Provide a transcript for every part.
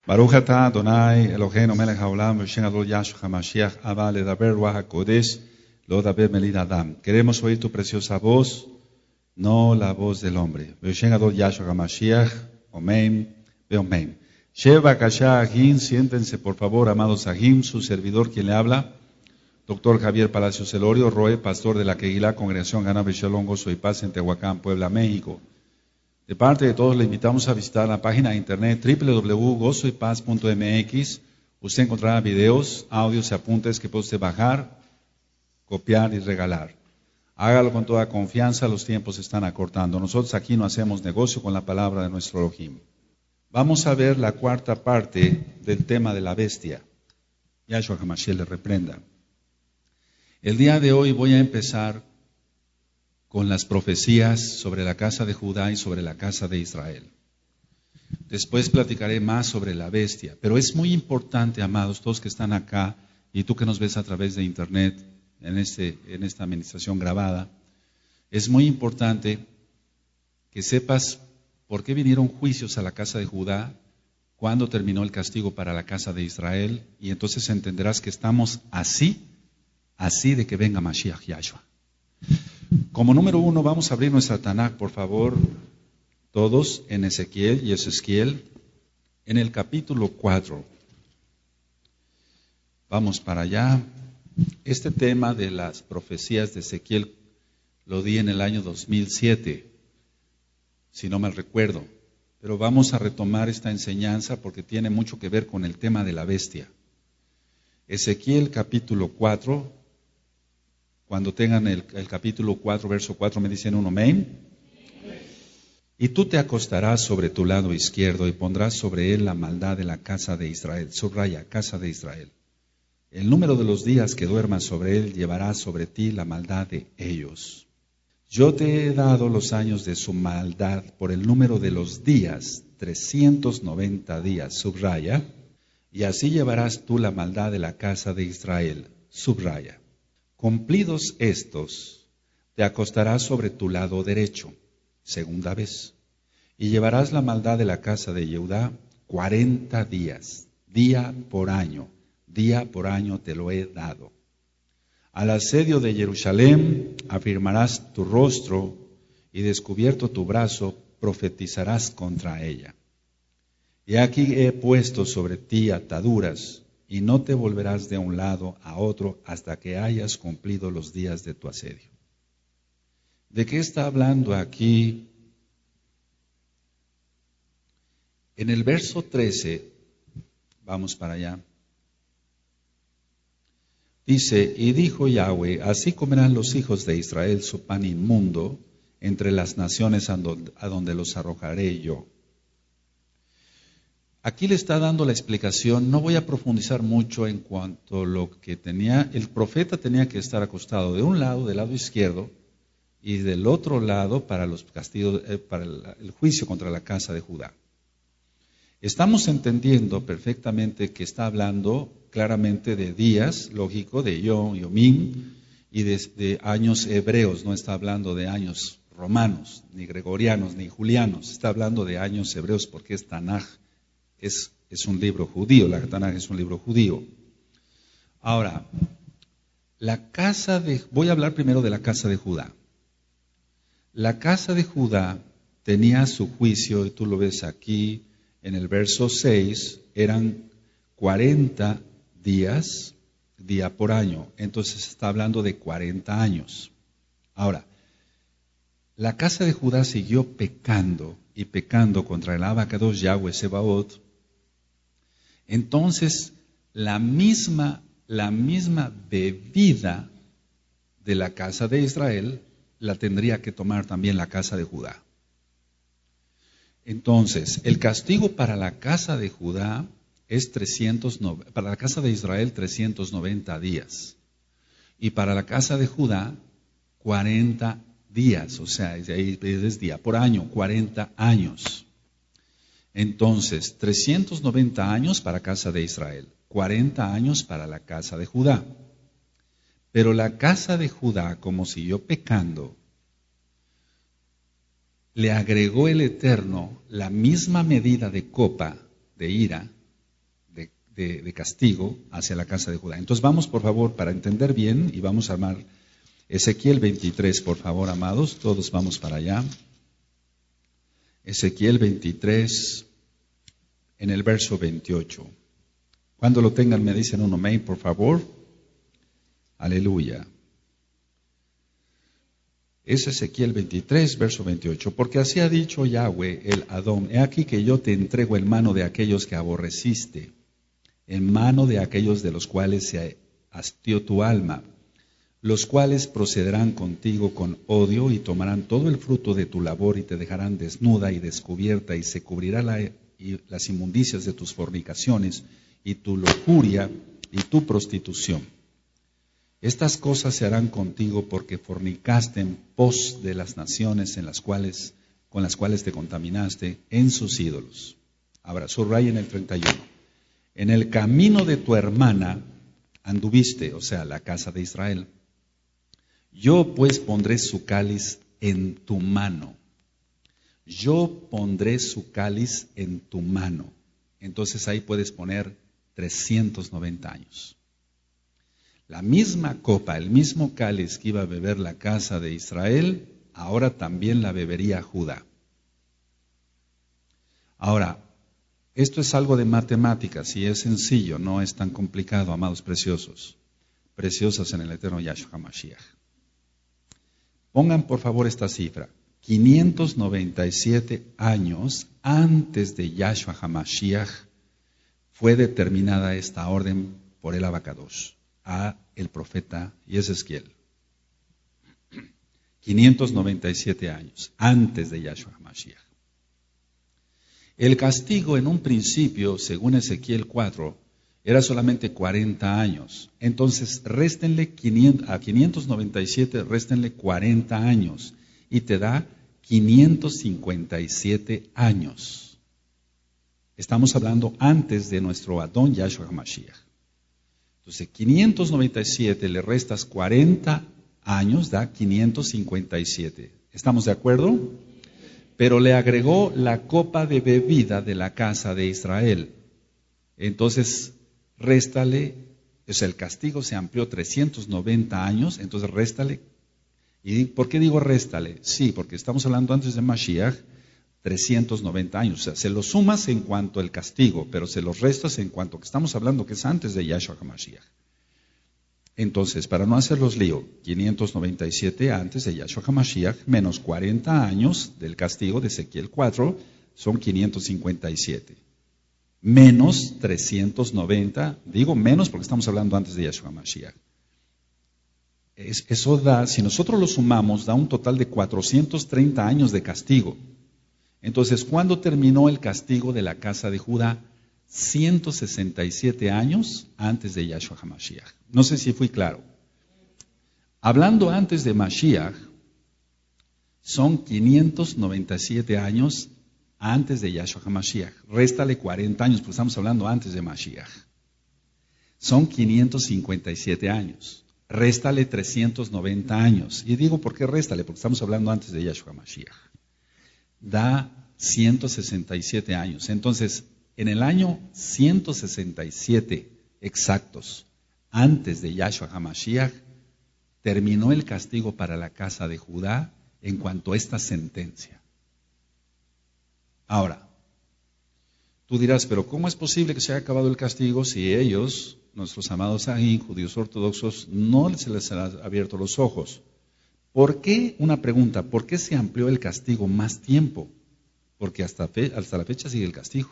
Baruch atah Adonai Eloheinu melech haolam v'shem adol Yahshua HaMashiach Abba ledaber ruach hakodesh lo daber melid adam. Queremos oír tu preciosa voz, no la voz del hombre. V'shem adol Yahshua HaMashiach, Omen, Beomen. Sheva Kasha Agim, siéntense por favor, amados Agim, su servidor quien le habla, Dr. Javier Palacios Elorio, Roe, pastor de la Kehilá, Congregación Gana Beshalom, Gozo y Paz en Tehuacán, Puebla, México. De parte de todos, le invitamos a visitar la página de internet www.gozoypaz.mx. Usted encontrará videos, audios y apuntes que puede usted bajar, copiar y regalar. Hágalo con toda confianza, los tiempos se están acortando. Nosotros aquí no hacemos negocio con la palabra de nuestro Elohim. Vamos a ver la cuarta parte del tema de la bestia. Yahshua HaMashiach le reprenda. El día de hoy voy a empezar con las profecías sobre la casa de Judá y sobre la casa de Israel. Después platicaré más sobre la bestia, pero es muy importante, amados, todos que están acá y tú que nos ves a través de internet en esta administración grabada, es muy importante que sepas por qué vinieron juicios a la casa de Judá, cuándo terminó el castigo para la casa de Israel, y entonces entenderás que estamos así de que venga Mashiach Yahshua. Como número 1, vamos a abrir nuestra Tanaj, por favor, todos en Ezequiel y Ezequiel, en el capítulo 4. Vamos para allá. Este tema de las profecías de Ezequiel lo di en el año 2007, si no mal recuerdo. Pero vamos a retomar esta enseñanza porque tiene mucho que ver con el tema de la bestia. Ezequiel capítulo 4. Cuando tengan el capítulo 4, verso 4, me dicen un amén. Y tú te acostarás sobre tu lado izquierdo y pondrás sobre él la maldad de la casa de Israel. Subraya, casa de Israel. El número de los días que duermas sobre él llevará sobre ti la maldad de ellos. Yo te he dado los años de su maldad por el número de los días, 390 días. Subraya. Y así llevarás tú la maldad de la casa de Israel. Subraya. Cumplidos estos, te acostarás sobre tu lado derecho, segunda vez, y llevarás la maldad de la casa de Judá 40 días, día por año te lo he dado. Al asedio de Jerusalén afirmarás tu rostro y descubierto tu brazo profetizarás contra ella. Y aquí he puesto sobre ti ataduras, y no te volverás de un lado a otro hasta que hayas cumplido los días de tu asedio. ¿De qué está hablando aquí? En el verso 13, vamos para allá, dice, y dijo Yahweh, así comerán los hijos de Israel su pan inmundo entre las naciones a donde los arrojaré yo. Aquí le está dando la explicación, no voy a profundizar mucho en cuanto a lo que tenía. El profeta tenía que estar acostado de un lado, del lado izquierdo, y del otro lado para los castigos, para el juicio contra la casa de Judá. Estamos entendiendo perfectamente que está hablando claramente de días, lógico, de Yom, Yomim, y de años hebreos, no está hablando de años romanos, ni gregorianos, ni julianos, está hablando de años hebreos porque es Tanaj. Es un libro judío, la Tanaj es un libro judío. Ahora, voy a hablar primero de la casa de Judá. La casa de Judá tenía su juicio, y tú lo ves aquí en el verso 6, eran 40 días, día por año. Entonces está hablando de 40 años. Ahora, la casa de Judá siguió pecando y pecando contra el Abacados Yahweh Sebaot. Entonces, la misma bebida de la casa de Israel la tendría que tomar también la casa de Judá. Entonces, el castigo para la casa de Judá es para la casa de Israel 390 días y para la casa de Judá 40 días, o sea, es día por año, 40 años. Entonces, 390 años para la casa de Israel, 40 años para la casa de Judá. Pero la casa de Judá, como siguió pecando, le agregó el Eterno la misma medida de copa de ira de castigo hacia la casa de Judá. Entonces vamos, por favor, para entender bien, y vamos a armar Ezequiel 23, por favor, amados, todos vamos para allá. Ezequiel 23, en el verso 28. Cuando lo tengan me dicen un amén, por favor. Aleluya. Es Ezequiel 23, verso 28. Porque así ha dicho Yahweh, el Adón: he aquí que yo te entrego en mano de aquellos que aborreciste, en mano de aquellos de los cuales se hastió tu alma, los cuales procederán contigo con odio y tomarán todo el fruto de tu labor y te dejarán desnuda y descubierta, y se cubrirá las inmundicias de tus fornicaciones y tu lujuria y tu prostitución. Estas cosas se harán contigo porque fornicaste en pos de las naciones con las cuales te contaminaste en sus ídolos. Ahora, subrayen el 31. En el camino de tu hermana anduviste, o sea, la casa de Israel. Yo pues pondré su cáliz en tu mano. Yo pondré su cáliz en tu mano. Entonces ahí puedes poner 390 años. La misma copa, el mismo cáliz que iba a beber la casa de Israel, ahora también la bebería Judá. Ahora, esto es algo de matemáticas y es sencillo, no es tan complicado, amados preciosos, preciosas en el eterno Yahshua HaMashiach. Pongan por favor esta cifra: 597 años antes de Yahshua HaMashiach fue determinada esta orden por el Abacadosh a el profeta Yezezquiel. 597 años antes de Yahshua HaMashiach. El castigo en un principio, según Ezequiel 4, era solamente 40 años. Entonces, réstenle a 597, réstenle 40 años y te da 557 años. Estamos hablando antes de nuestro Adón Yahshua HaMashiach. Entonces, 597 le restas 40 años, da 557. ¿Estamos de acuerdo? Pero le agregó la copa de bebida de la casa de Israel. Entonces, réstale, o sea, el castigo se amplió 390 años, entonces réstale. ¿Y por qué digo réstale? Sí, porque estamos hablando antes de Mashiach, 390 años. O sea, se los sumas en cuanto al castigo, pero se los restas en cuanto que estamos hablando que es antes de Yahshua HaMashiach. Entonces, para no hacerlos lío, 597 antes de Yahshua HaMashiach, menos 40 años del castigo de Ezequiel 4, son 557. Menos 390, digo menos porque estamos hablando antes de Yahshua HaMashiach. Eso da, si nosotros lo sumamos, da un total de 430 años de castigo. Entonces, ¿cuándo terminó el castigo de la casa de Judá? 167 años antes de Yahshua HaMashiach. No sé si fui claro. Hablando antes de Mashiach, son 597 años antes de Yahshua HaMashiach. Réstale 40 años, porque estamos hablando antes de Mashiach. Son 557 años. Réstale 390 años. Y digo, ¿por qué réstale? Porque estamos hablando antes de Yahshua HaMashiach. Da 167 años. Entonces, en el año 167 exactos, antes de Yahshua HaMashiach, terminó el castigo para la casa de Judá en cuanto a esta sentencia. Ahora, tú dirás, pero ¿cómo es posible que se haya acabado el castigo si ellos, nuestros amados ahí, judíos ortodoxos, no se les han abierto los ojos? ¿Por qué? Una pregunta, ¿por qué se amplió el castigo más tiempo? Porque hasta la fecha sigue el castigo.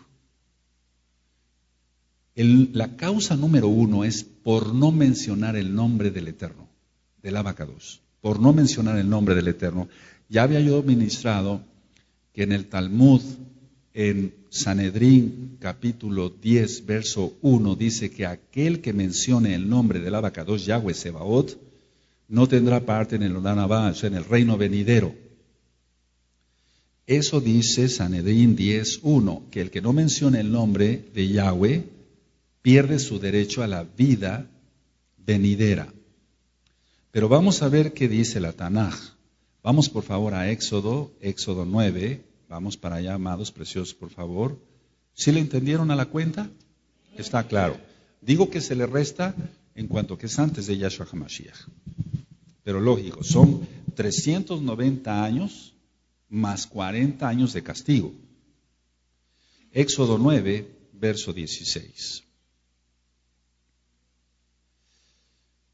La causa número 1 es por no mencionar el nombre del Eterno, del Abacadosh, por no mencionar el nombre del Eterno. Ya había yo ministrado que en el Talmud, en Sanedrín, capítulo 10, verso 1, dice que aquel que mencione el nombre del Abacadosh, Yahweh Sebaot, no tendrá parte en el Olam Abba, o sea, en el reino venidero. Eso dice Sanedrín 10:1, que el que no mencione el nombre de Yahweh pierde su derecho a la vida venidera. Pero vamos a ver qué dice la Tanaj. Vamos por favor a Éxodo 9. Vamos para allá, amados preciosos, por favor. ¿Sí le entendieron a la cuenta? Está claro. Digo que se le resta en cuanto que es antes de Yahshua HaMashiach. Pero lógico, son 390 años más 40 años de castigo. Éxodo 9, verso 16.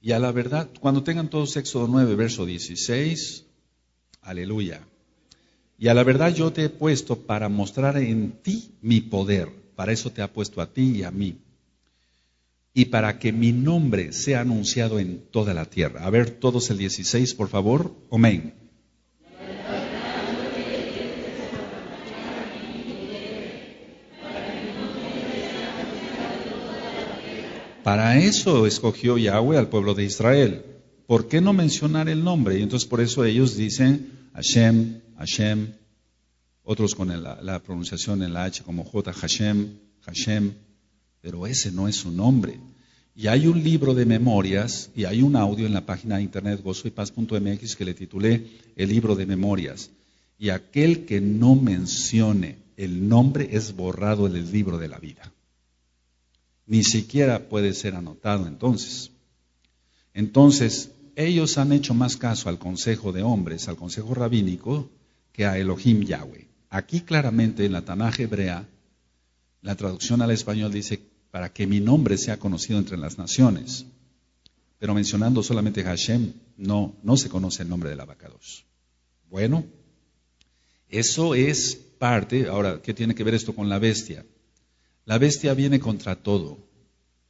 Y a la verdad, cuando tengan todos Éxodo 9, verso 16, aleluya. Y a la verdad yo te he puesto para mostrar en ti mi poder. Para eso te ha puesto a ti y a mí. Y para que mi nombre sea anunciado en toda la tierra. A ver todos el 16, por favor. Amén. Para eso escogió Yahweh al pueblo de Israel. ¿Por qué no mencionar el nombre? Y entonces por eso ellos dicen Hashem, Hashem, otros con la pronunciación en la H como J, Hashem, Hashem, pero ese no es su nombre. Y hay un libro de memorias y hay un audio en la página de internet gozoypaz.mx que le titulé El libro de memorias. Y aquel que no mencione el nombre es borrado del libro de la vida. Ni siquiera puede ser anotado entonces. Entonces, ellos han hecho más caso al consejo de hombres, al consejo rabínico, que a Elohim Yahweh. Aquí claramente en la Tanaj hebrea, la traducción al español dice, para que mi nombre sea conocido entre las naciones. Pero mencionando solamente Hashem, no se conoce el nombre del abacados. Bueno, eso es parte. Ahora, ¿qué tiene que ver esto con la bestia? La bestia viene contra todo.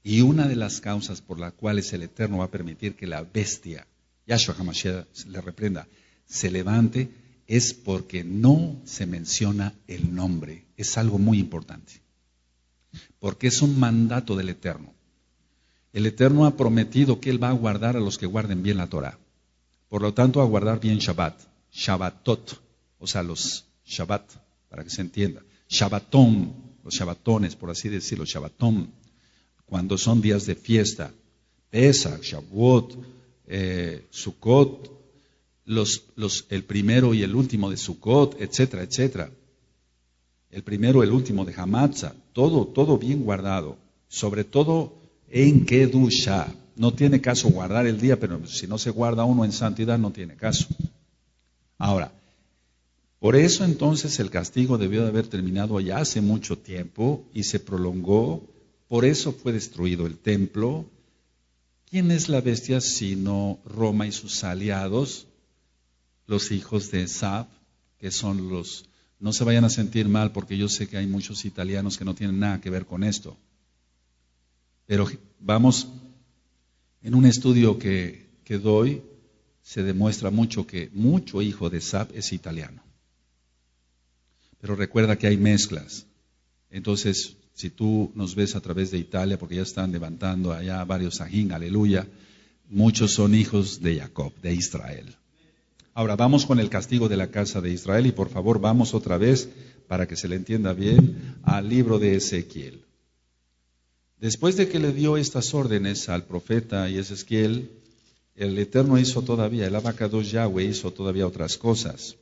Y una de las causas por las cuales el Eterno va a permitir que la bestia, Yahshua HaMashiach le reprenda, se levante, es porque no se menciona el nombre. Es algo muy importante. Porque es un mandato del Eterno. El Eterno ha prometido que Él va a guardar a los que guarden bien la Torah. Por lo tanto, a guardar bien Shabbat, Shabbatot, o sea, los Shabbat, para que se entienda. Shabbatón, los Shabbatones, por así decirlo, Shabbatón, cuando son días de fiesta. Pesach, Shavuot, Sukkot, el primero y el último de Sukkot, etcétera, etcétera. El primero y el último de Hamatzah, todo bien guardado. Sobre todo en Kedusha. No tiene caso guardar el día, pero si no se guarda uno en santidad, no tiene caso. Ahora, por eso entonces el castigo debió de haber terminado ya hace mucho tiempo y se prolongó. Por eso fue destruido el templo. ¿Quién es la bestia sino Roma y sus aliados? Los hijos de Esab, que son los... No se vayan a sentir mal porque yo sé que hay muchos italianos que no tienen nada que ver con esto. Pero vamos, en un estudio que doy, se demuestra mucho que mucho hijo de Esab es italiano. Pero recuerda que hay mezclas. Entonces, si tú nos ves a través de Italia, porque ya están levantando allá varios ajín, aleluya, muchos son hijos de Jacob, de Israel. Ahora vamos con el castigo de la casa de Israel y por favor vamos otra vez, para que se le entienda bien, al libro de Ezequiel. Después de que le dio estas órdenes al profeta y Ezequiel, el Eterno hizo todavía, el Abacados Yahweh hizo todavía otras cosas.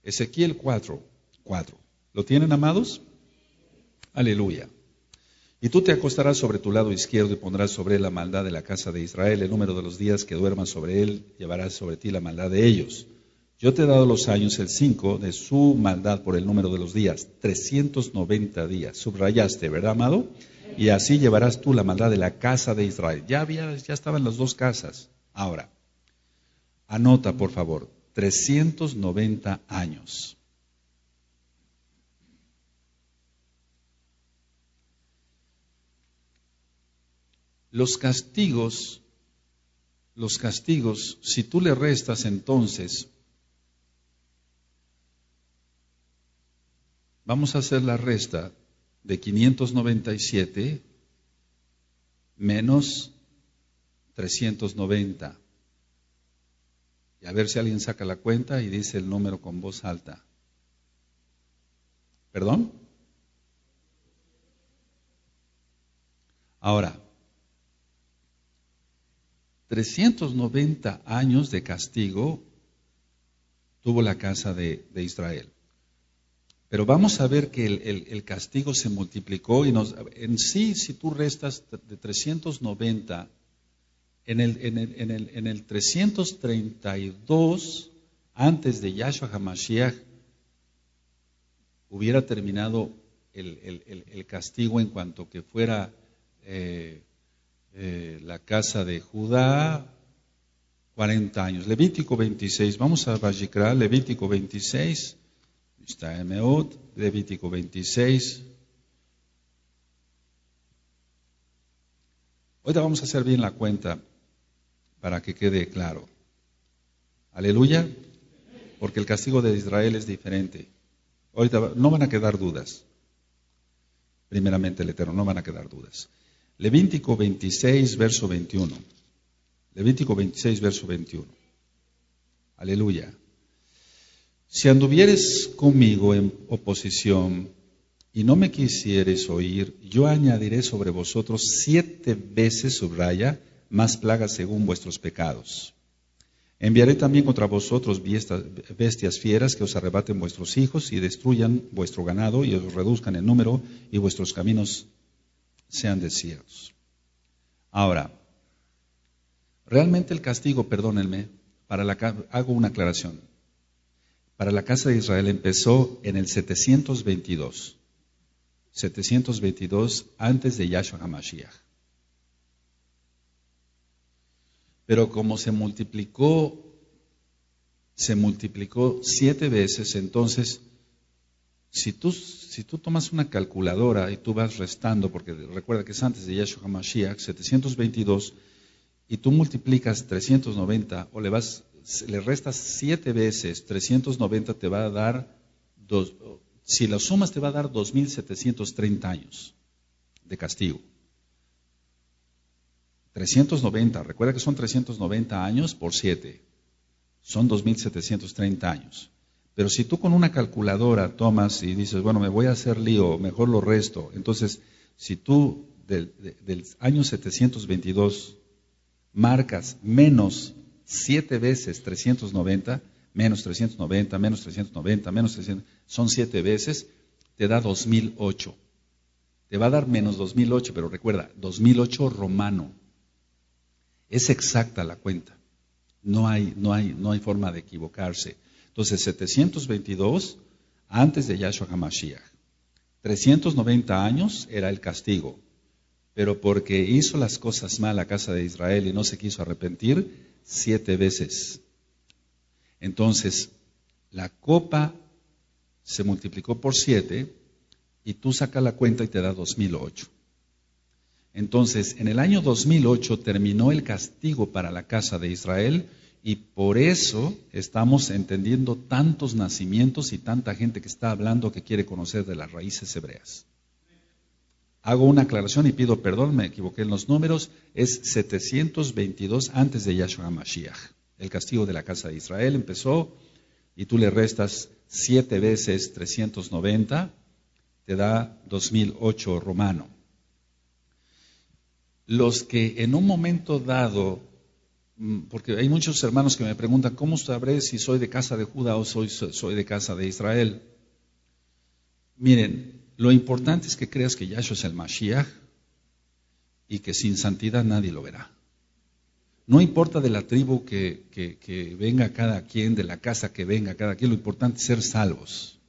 Ezequiel 4. ¿Lo tienen, amados? Aleluya. Y tú te acostarás sobre tu lado izquierdo y pondrás sobre él la maldad de la casa de Israel. El número de los días que duermas sobre él, llevarás sobre ti la maldad de ellos. Yo te he dado los años, el 5, de su maldad por el número de los días. 390 días. Subrayaste, ¿verdad, amado? Y así llevarás tú la maldad de la casa de Israel. Ya estaban las dos casas. Ahora, anota, por favor, 390 años. Los castigos, si tú le restas entonces, vamos a hacer la resta de 597 menos 390. Y a ver si alguien saca la cuenta y dice el número con voz alta. ¿Perdón? Ahora, 390 años de castigo tuvo la casa de Israel. Pero vamos a ver que el castigo se multiplicó y en sí, si tú restas de 390, en el 332, antes de Yahshua HaMashiach, hubiera terminado el castigo en cuanto que fuera la casa de Judá, 40 años. Levítico 26, vamos a Vayikra, Levítico 26, está Emeot, Levítico 26. Ahorita vamos a hacer bien la cuenta para que quede claro. Aleluya, porque el castigo de Israel es diferente. Ahorita no van a quedar dudas. Primeramente el Eterno, no van a quedar dudas. Levítico 26, verso 21. Levítico 26, verso 21. Aleluya. Si anduvieres conmigo en oposición y no me quisieres oír, yo añadiré sobre vosotros 7 veces, subraya, más plagas según vuestros pecados. Enviaré también contra vosotros bestias fieras que os arrebaten vuestros hijos y destruyan vuestro ganado y os reduzcan en número y vuestros caminos sean desiertos. Ahora, realmente el castigo, perdónenme, hago una aclaración. Para la casa de Israel empezó en el 722 antes de Yahshua HaMashiach. Pero como se multiplicó 7 veces, entonces, si tú tomas una calculadora y tú vas restando, porque recuerda que es antes de Yahshua HaMashiach, 722, y tú multiplicas 390, o le restas 7 veces, 390 te va a dar, si lo sumas te va a dar 2.730 años de castigo. 390, recuerda que son 390 años por 7, son 2.730 años. Pero si tú con una calculadora tomas y dices, bueno, me voy a hacer lío, mejor lo resto. Entonces, si tú del año 722 marcas menos 7 veces 390, menos 390, menos 390, menos 300, son 7 veces, te da 2008. Te va a dar menos 2008, pero recuerda, 2008 romano. Es exacta la cuenta. No hay forma de equivocarse. Entonces, 722 antes de Yahshua HaMashiach. 390 años era el castigo. Pero porque hizo las cosas mal la casa de Israel y no se quiso arrepentir, 7 veces. Entonces, la copa se multiplicó por 7 y tú sacas la cuenta y te da 2008. Entonces, en el año 2008 terminó el castigo para la casa de Israel y por eso estamos entendiendo tantos nacimientos y tanta gente que está hablando que quiere conocer de las raíces hebreas. Hago una aclaración y pido perdón, me equivoqué en los números, es 722 antes de Yahshua HaMashiach. El castigo de la casa de Israel empezó y tú le restas 7 veces 390, te da 2008 romano. Los que en un momento dado, porque hay muchos hermanos que me preguntan, ¿cómo sabré si soy de casa de Judá o soy de casa de Israel? Miren, lo importante es que creas que Yahshua es el Mashiach y que sin santidad nadie lo verá. No importa de la tribu que venga cada quien, de la casa que venga cada quien, lo importante es ser salvos.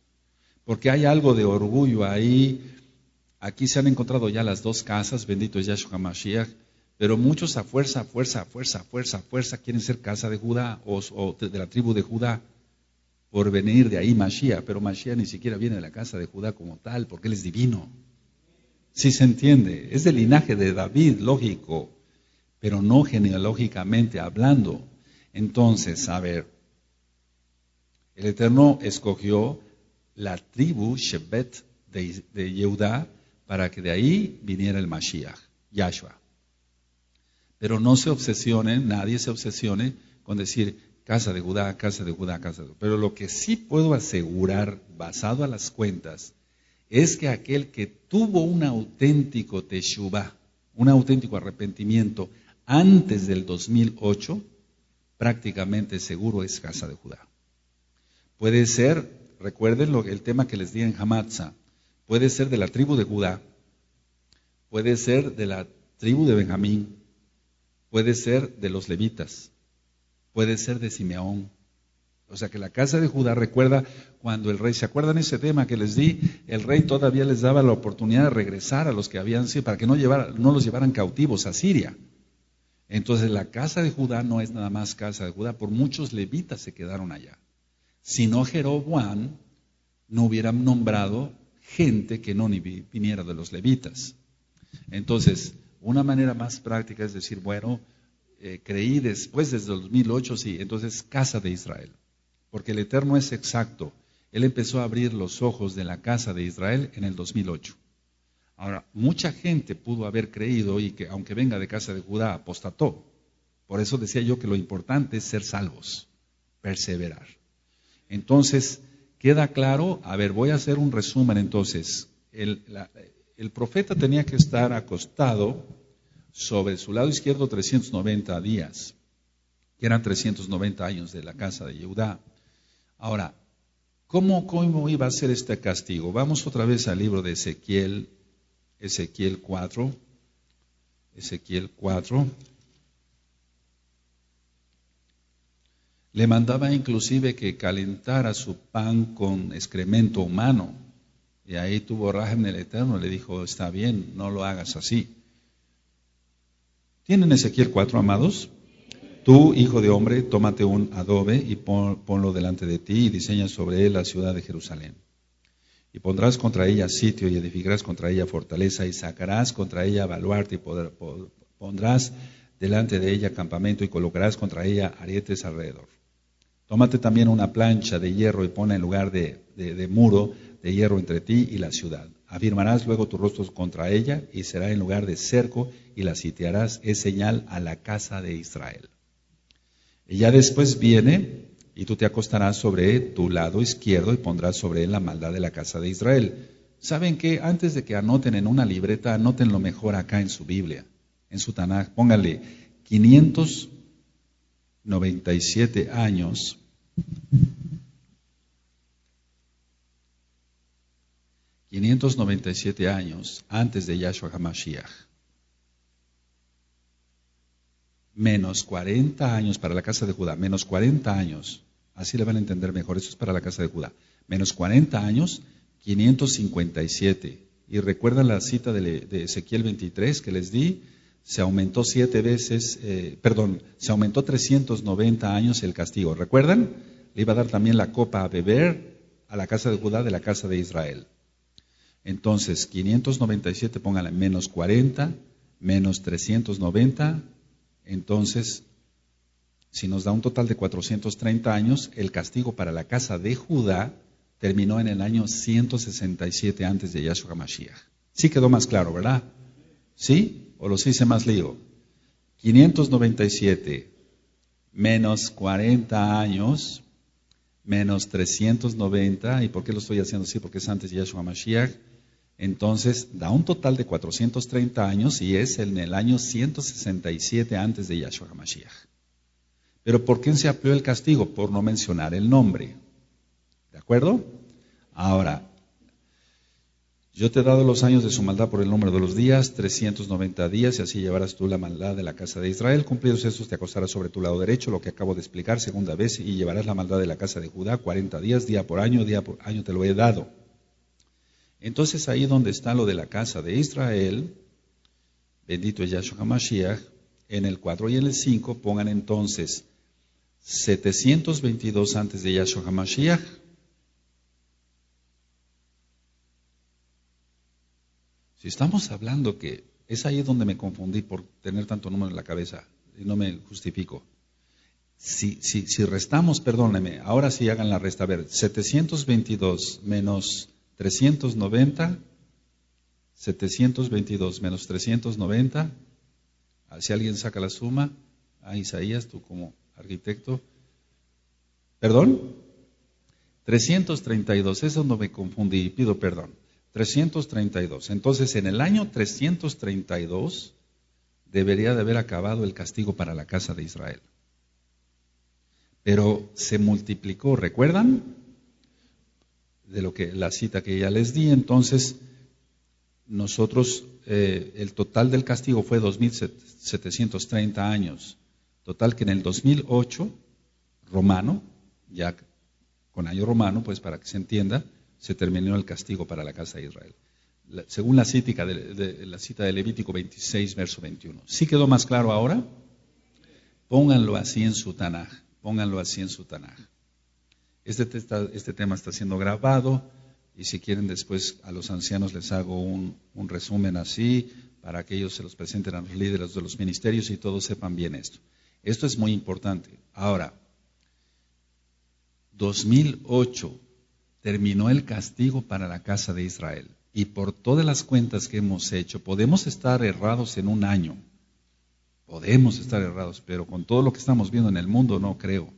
Porque hay algo de orgullo ahí. Aquí se han encontrado ya las 2 casas, bendito es Yahshua HaMashiach, pero muchos a fuerza quieren ser casa de Judá o de la tribu de Judá por venir de ahí Mashiach, pero Mashiach ni siquiera viene de la casa de Judá como tal, porque él es divino. Sí se entiende, es del linaje de David, lógico, pero no genealógicamente hablando. Entonces, a ver, el Eterno escogió la tribu Shebet de Yehudá para que de ahí viniera el Mashiach, Yahshua. Pero no se obsesionen, nadie se obsesione con decir casa de Judá, casa de Judá, casa de Judá. Pero lo que sí puedo asegurar, basado a las cuentas, es que aquel que tuvo un auténtico teshuvá, un auténtico arrepentimiento antes del 2008, prácticamente seguro es casa de Judá. Puede ser recuerden el tema que les di en Hamatza, puede ser de la tribu de Judá, puede ser de la tribu de Benjamín, puede ser de los levitas, puede ser de Simeón. O sea que la casa de Judá, recuerda cuando el rey, ¿se acuerdan ese tema que les di? El rey todavía les daba la oportunidad de regresar a los que habían sido, para que no los llevaran cautivos a Siria. Entonces la casa de Judá no es nada más casa de Judá, por muchos levitas se quedaron allá. Si no, Jeroboam no hubiera nombrado gente que no viniera de los levitas. Entonces, una manera más práctica es decir, bueno, creí después desde el 2008, sí, entonces casa de Israel. Porque el Eterno es exacto. Él empezó a abrir los ojos de la casa de Israel en el 2008. Ahora, mucha gente pudo haber creído y que aunque venga de casa de Judá, apostató. Por eso decía yo que lo importante es ser salvos, perseverar. Entonces, queda claro, a ver, voy a hacer un resumen entonces. El profeta tenía que estar acostado sobre su lado izquierdo 390 días, que eran 390 años de la casa de Judá. Ahora, ¿cómo iba a ser este castigo? Vamos otra vez al libro de Ezequiel 4. Ezequiel 4. Le mandaba inclusive que calentara su pan con excremento humano. Y ahí tuvo Rajem el Eterno, le dijo, está bien, no lo hagas así. ¿Tienen Ezequiel 4, amados? Tú, hijo de hombre, tómate un adobe y ponlo delante de ti y diseña sobre él la ciudad de Jerusalén. Y pondrás contra ella sitio y edificarás contra ella fortaleza y sacarás contra ella baluarte y pondrás delante de ella campamento y colocarás contra ella arietes alrededor. Tómate también una plancha de hierro y ponla en lugar de muro de hierro entre ti y la ciudad. Afirmarás luego tus rostros contra ella y será en lugar de cerco y la sitiarás, es señal a la casa de Israel. Y ya después viene, y tú te acostarás sobre tu lado izquierdo y pondrás sobre él la maldad de la casa de Israel. ¿Saben qué? Antes de que anoten en una libreta, anoten lo mejor acá en su Biblia, en su Tanaj. Pónganle 597 años. 597 años antes de Yahshua HaMashiach. Menos 40 años para la casa de Judá, menos 40 años, así le van a entender mejor, eso es para la casa de Judá, menos 40 años, 557. Y recuerdan la cita de Ezequiel 23 que les di, se aumentó 7 veces, se aumentó 390 años el castigo, ¿recuerdan? Le iba a dar también la copa a beber a la casa de Judá de la casa de Israel. Entonces, 597, pónganle menos 40, menos 390. Entonces, si nos da un total de 430 años, el castigo para la casa de Judá terminó en el año 167 antes de Yahshua HaMashiach. Sí quedó más claro, ¿verdad? ¿Sí? ¿O los hice más lío? 597 menos 40 años, menos 390. ¿Y por qué lo estoy haciendo así? Porque es antes de Yahshua HaMashiach. Entonces, da un total de 430 años y es en el año 167 antes de Yahshua HaMashiach. Pero ¿por qué se amplió el castigo? Por no mencionar el nombre. ¿De acuerdo? Ahora, yo te he dado los años de su maldad por el número de los días, 390 días, y así llevarás tú la maldad de la casa de Israel. Cumplidos estos, te acostarás sobre tu lado derecho, lo que acabo de explicar segunda vez, y llevarás la maldad de la casa de Judá 40 días, día por año te lo he dado. Entonces ahí donde está lo de la casa de Israel, bendito es Yahshua HaMashiach, en el 4 y en el 5 pongan entonces 722 antes de Yahshua HaMashiach. Si estamos hablando que es ahí donde me confundí por tener tanto número en la cabeza y no me justifico. Si restamos, perdónenme, ahora sí hagan la resta. A ver, 722 menos 390, 722 menos 390, si alguien saca la suma, Isaías, tú como arquitecto, ¿perdón? 332, eso no me confundí, pido perdón, 332, entonces en el año 332 debería de haber acabado el castigo para la casa de Israel, pero se multiplicó, ¿recuerdan? la cita que ya les di. Entonces, nosotros, el total del castigo fue 2.730 años. Total que en el 2008, romano, ya con año romano, pues para que se entienda, se terminó el castigo para la casa de Israel. Según la cita de Levítico 26, verso 21. ¿Sí quedó más claro ahora? Pónganlo así en su Tanaj. Pónganlo así en su Tanaj. Este tema está siendo grabado y si quieren después a los ancianos les hago un resumen así para que ellos se los presenten a los líderes de los ministerios y todos sepan bien esto. Esto es muy importante. Ahora, 2008 terminó el castigo para la casa de Israel y por todas las cuentas que hemos hecho, podemos estar errados en un año. Podemos estar errados, pero con todo lo que estamos viendo en el mundo no creo.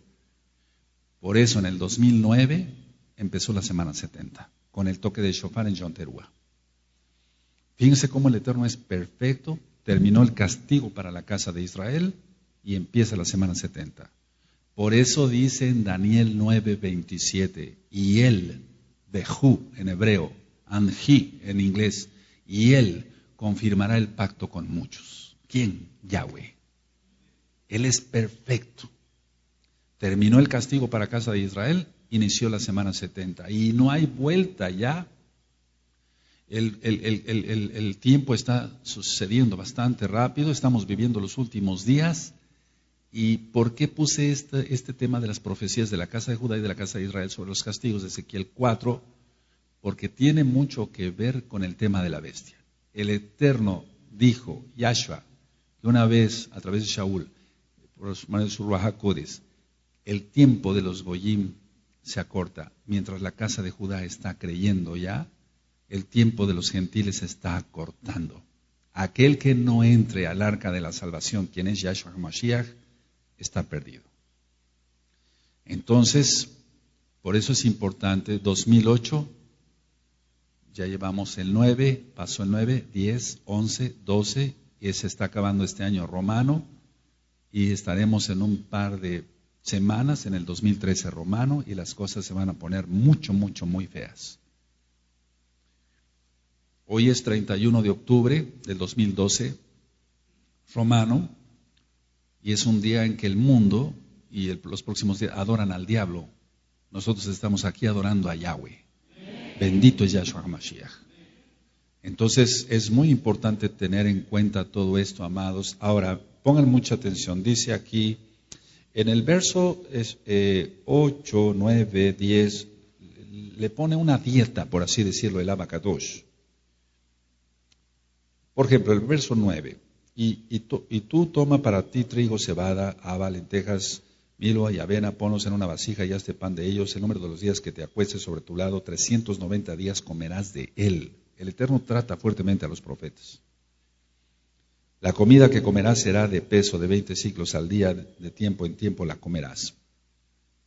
Por eso en el 2009 empezó la semana 70, con el toque de shofar en Yom Teruah. Fíjense cómo el Eterno es perfecto, terminó el castigo para la casa de Israel y empieza la semana 70. Por eso dice en Daniel 9:27, y él, Bejú en hebreo, Anji en inglés, y él confirmará el pacto con muchos. ¿Quién? Yahweh. Él es perfecto. Terminó el castigo para casa de Israel, inició la semana 70 y no hay vuelta ya. El tiempo está sucediendo bastante rápido, estamos viviendo los últimos días. ¿Y por qué puse este tema de las profecías de la casa de Judá y de la casa de Israel sobre los castigos de Ezequiel 4? Porque tiene mucho que ver con el tema de la bestia. El Eterno dijo, Yahshua, que una vez a través de Shaul, por su Ruach HaKodesh, el tiempo de los Goyim se acorta, mientras la casa de Judá está creyendo ya, el tiempo de los gentiles se está acortando. Aquel que no entre al arca de la salvación, quien es Yahshua HaMashiach, está perdido. Entonces, por eso es importante, 2008, ya llevamos el 9, pasó el 9, 10, 11, 12, y se está acabando este año romano, y estaremos en un par de semanas en el 2013 romano, y las cosas se van a poner muy feas. Hoy es 31 de octubre del 2012 romano, y es un día en que el mundo y los próximos días adoran al diablo. Nosotros estamos aquí adorando a Yahweh. Bendito es Yahshua HaMashiach. Entonces es muy importante tener en cuenta todo esto, amados. Ahora, pongan mucha atención. Dice aquí, en el verso 8, 9, 10, le pone una dieta, por así decirlo, el Abacadosh. Por ejemplo, el verso 9. Y tú toma para ti trigo, cebada, haba, lentejas, milo y avena, ponlos en una vasija y hazte pan de ellos. El número de los días que te acuestes sobre tu lado, 390 días comerás de él. El Eterno trata fuertemente a los profetas. La comida que comerás será de peso de 20 ciclos al día, de tiempo en tiempo la comerás.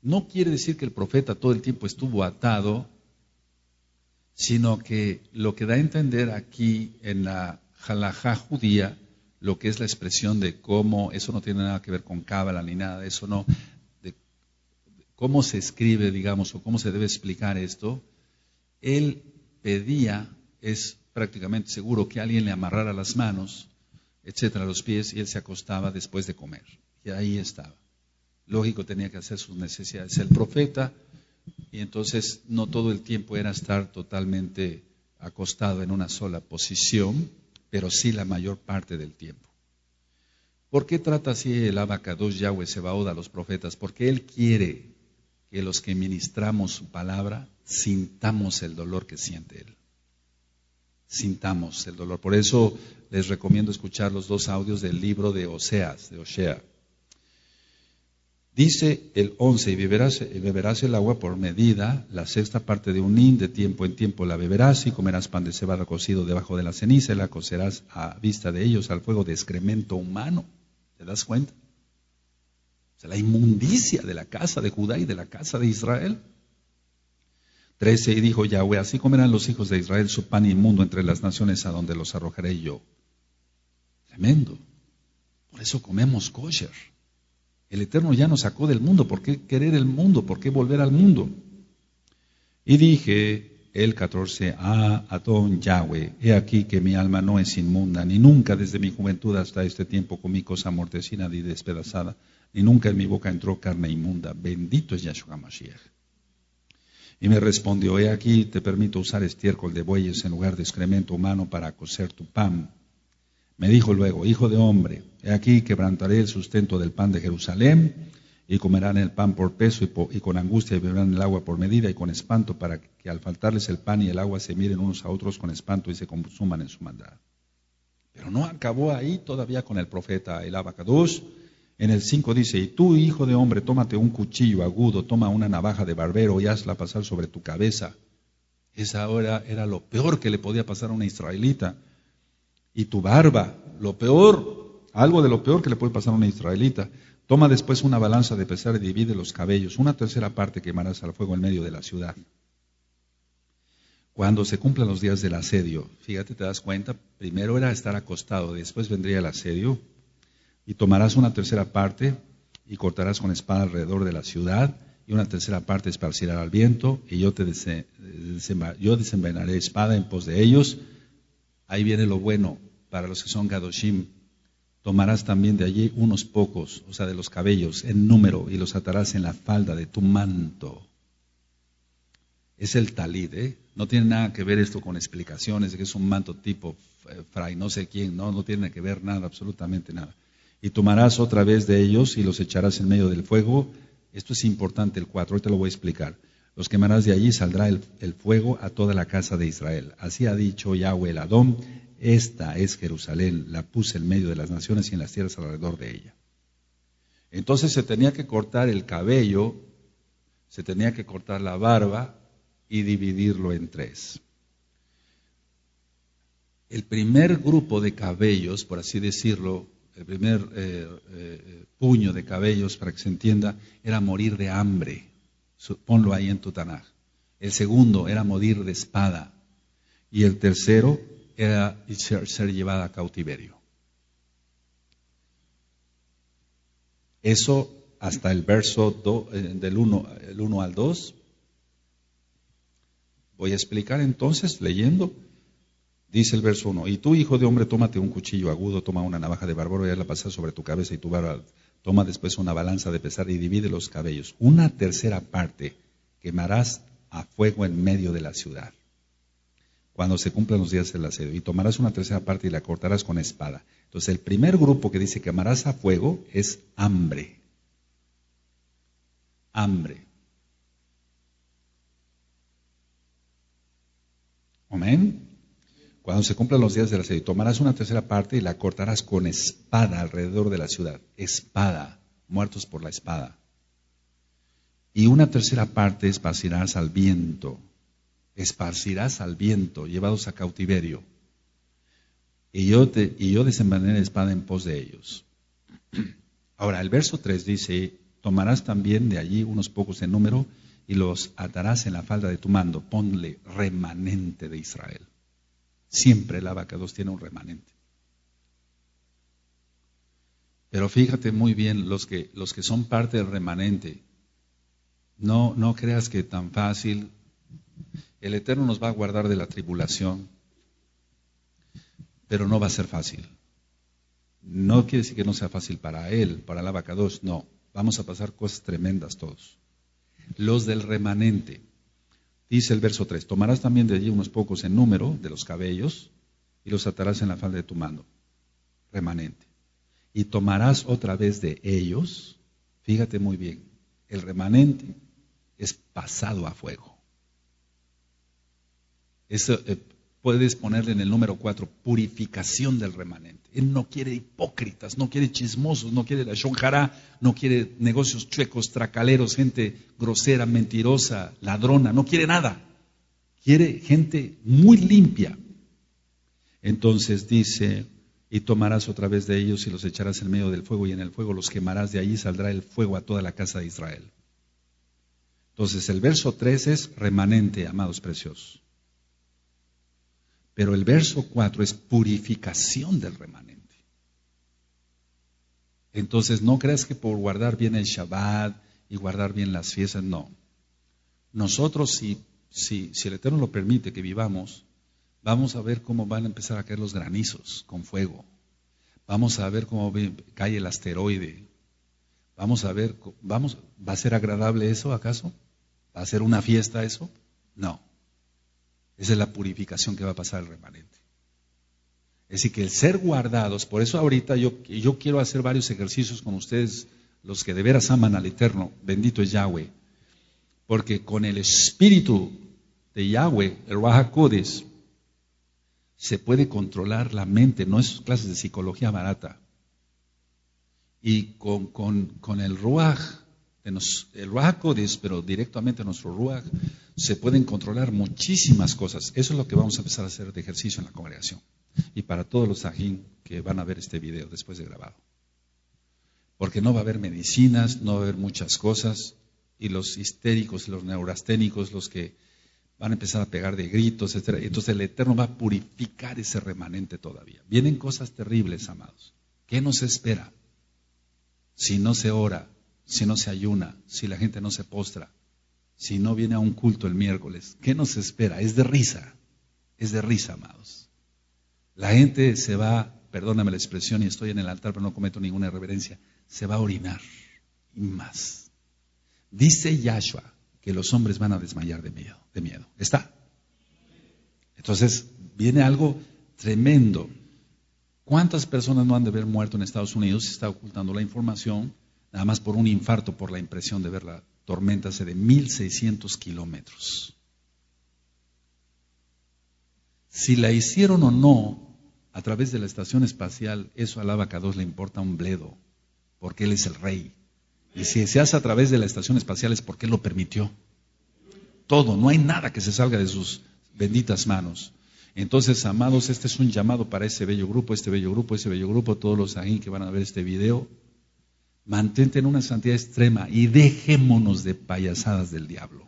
No quiere decir que el profeta todo el tiempo estuvo atado, sino que lo que da a entender aquí en la halajá judía, lo que es la expresión de cómo, eso no tiene nada que ver con cábala ni nada de eso, no, de cómo se escribe, digamos, o cómo se debe explicar esto. Él pedía, es prácticamente seguro, que alguien le amarrara las manos, etcétera, los pies, y él se acostaba después de comer. Y ahí estaba. Lógico, tenía que hacer sus necesidades. El profeta, y entonces no todo el tiempo era estar totalmente acostado en una sola posición, pero sí la mayor parte del tiempo. ¿Por qué trata así el Abacadosh Yahweh Sebaot a los profetas? Porque Él quiere que los que ministramos su palabra sintamos el dolor que siente Él. Sintamos el dolor. Por eso les recomiendo escuchar los 2 audios del libro de Oseas, de Oshea. Dice el 11, y beberás el agua por medida, la 6ª parte de un hin, de tiempo en tiempo la beberás, y comerás pan de cebada cocido debajo de la ceniza, y la cocerás a vista de ellos al fuego de excremento humano. ¿Te das cuenta? O sea, la inmundicia de la casa de Judá y de la casa de Israel. 13, y dijo Yahweh, así comerán los hijos de Israel su pan inmundo entre las naciones a donde los arrojaré yo. Tremendo. Por eso comemos kosher. El Eterno ya nos sacó del mundo. ¿Por qué querer el mundo? ¿Por qué volver al mundo? Y dije el 14, Adón Yahweh, he aquí que mi alma no es inmunda, ni nunca desde mi juventud hasta este tiempo comí cosa mortecina ni despedazada, ni nunca en mi boca entró carne inmunda. Bendito es Yahshua Mashiach. Y me respondió, he aquí te permito usar estiércol de bueyes en lugar de excremento humano para cocer tu pan. Me dijo luego, hijo de hombre, he aquí quebrantaré el sustento del pan de Jerusalén, y comerán el pan por peso, y con angustia beberán el agua por medida, y con espanto, para que al faltarles el pan y el agua se miren unos a otros con espanto y se consuman en su maldad. Pero no acabó ahí todavía con el profeta el Abacados. En el 5 dice, y tú, hijo de hombre, tómate un cuchillo agudo, toma una navaja de barbero y hazla pasar sobre tu cabeza. Esa hora era lo peor que le podía pasar a una israelita. Y tu barba, lo peor, algo de lo peor que le puede pasar a una israelita. Toma después una balanza de pesar y divide los cabellos. Una tercera parte quemarás al fuego en medio de la ciudad. Cuando se cumplan los días del asedio, fíjate, te das cuenta, primero era estar acostado, después vendría el asedio, y tomarás una tercera parte y cortarás con espada alrededor de la ciudad, y una tercera parte esparcirá al viento, y yo desenvainaré espada en pos de ellos. Ahí viene lo bueno para los que son Gadoshim. Tomarás también de allí unos pocos, o sea, de los cabellos, en número, y los atarás en la falda de tu manto. Es el talid, ¿eh? No tiene nada que ver esto con explicaciones de que es un manto tipo fray no sé quién, no tiene que ver nada, absolutamente nada. Y tomarás otra vez de ellos y los echarás en medio del fuego. Esto es importante, el 4, ahorita lo voy a explicar. Los quemarás de allí, saldrá el fuego a toda la casa de Israel. Así ha dicho Yahweh el Adón. Esta es Jerusalén, la puse en medio de las naciones y en las tierras alrededor de ella. Entonces se tenía que cortar el cabello, se tenía que cortar la barba y dividirlo en 3. El primer grupo de cabellos, por así decirlo, el primer puño de cabellos, para que se entienda, era morir de hambre. Ponlo ahí en tu Tanaj. El segundo era morir de espada. Y el tercero era ser llevada a cautiverio. Eso hasta el verso del 1 al 2. Voy a explicar entonces leyendo. Dice el verso 1, y tú, hijo de hombre, tómate un cuchillo agudo, toma una navaja de barbero y hazla pasar sobre tu cabeza y tu barba. Toma después una balanza de pesar y divide los cabellos. Una tercera parte quemarás a fuego en medio de la ciudad, cuando se cumplan los días del asedio. Y tomarás una tercera parte y la cortarás con espada. Entonces el primer grupo que dice quemarás a fuego es hambre. Hambre. Amén. Cuando se cumplan los días del asedio, tomarás una tercera parte y la cortarás con espada alrededor de la ciudad. Espada, muertos por la espada. Y una tercera parte esparcirás al viento. Esparcirás al viento, llevados a cautiverio. Y yo desenvainaré espada en pos de ellos. Ahora, el verso 3 dice, tomarás también de allí unos pocos en número y los atarás en la falda de tu mando. Ponle remanente de Israel. Siempre el Abacados tiene un remanente. Pero fíjate muy bien, los que son parte del remanente, no creas que tan fácil. El Eterno nos va a guardar de la tribulación, pero no va a ser fácil. No quiere decir que no sea fácil para él, para el Abacados, no. Vamos a pasar cosas tremendas todos. Los del remanente. Dice el verso 3, tomarás también de allí unos pocos en número de los cabellos y los atarás en la falda de tu mando, remanente. Y tomarás otra vez de ellos, fíjate muy bien, el remanente es pasado a fuego. Eso puedes ponerle en el número 4, purificación del remanente. Él no quiere hipócritas, no quiere chismosos, no quiere la shonjara, no quiere negocios chuecos, tracaleros, gente grosera, mentirosa, ladrona, no quiere nada. Quiere gente muy limpia. Entonces dice, y tomarás otra vez de ellos y los echarás en medio del fuego y en el fuego los quemarás, de allí saldrá el fuego a toda la casa de Israel. Entonces el verso 3 es remanente, amados preciosos. Pero el verso 4 es purificación del remanente. Entonces no creas que por guardar bien el Shabbat y guardar bien las fiestas, no. Nosotros si si el Eterno lo permite que vivamos, vamos a ver cómo van a empezar a caer los granizos con fuego. Vamos a ver cómo cae el asteroide. Vamos a ver, ¿va a ser agradable eso acaso? ¿Va a ser una fiesta eso? No. Esa es la purificación que va a pasar al remanente. Es decir, que el ser guardados, por eso ahorita yo quiero hacer varios ejercicios con ustedes, los que de veras aman al Eterno, bendito es Yahweh, porque con el espíritu de Yahweh, el Ruach HaKodesh, se puede controlar la mente, no es clases de psicología barata. Y con el Ruach, el Ruach HaKodesh, pero directamente nuestro Ruach, se pueden controlar muchísimas cosas. Eso es lo que vamos a empezar a hacer de ejercicio en la congregación. Y para todos los sajín que van a ver este video después de grabado. Porque no va a haber medicinas, no va a haber muchas cosas, y los histéricos, los neurasténicos, los que van a empezar a pegar de gritos, etc. Entonces el Eterno va a purificar ese remanente todavía. Vienen cosas terribles, amados. ¿Qué nos espera? Si no se ora, si no se ayuna, si la gente no se postra, si no viene a un culto el miércoles, ¿qué nos espera? Es de risa, amados. La gente se va, perdóname la expresión y estoy en el altar pero no cometo ninguna irreverencia, se va a orinar y más. Dice Yahshua que los hombres van a desmayar de miedo. ¿Está? Entonces viene algo tremendo. ¿Cuántas personas no han de haber muerto en Estados Unidos? Se está ocultando la información, nada más por un infarto, por la impresión de ver la tormenta de 1,600 kilómetros. Si la hicieron o no a través de la estación espacial, eso al Abacados le importa un bledo, porque Él es el Rey. Y si se hace a través de la estación espacial es porque Él lo permitió. Todo, no hay nada que se salga de sus benditas manos. Entonces, amados, este es un llamado para ese bello grupo, todos los ahí que van a ver este video. Mantente en una santidad extrema y dejémonos de payasadas del diablo.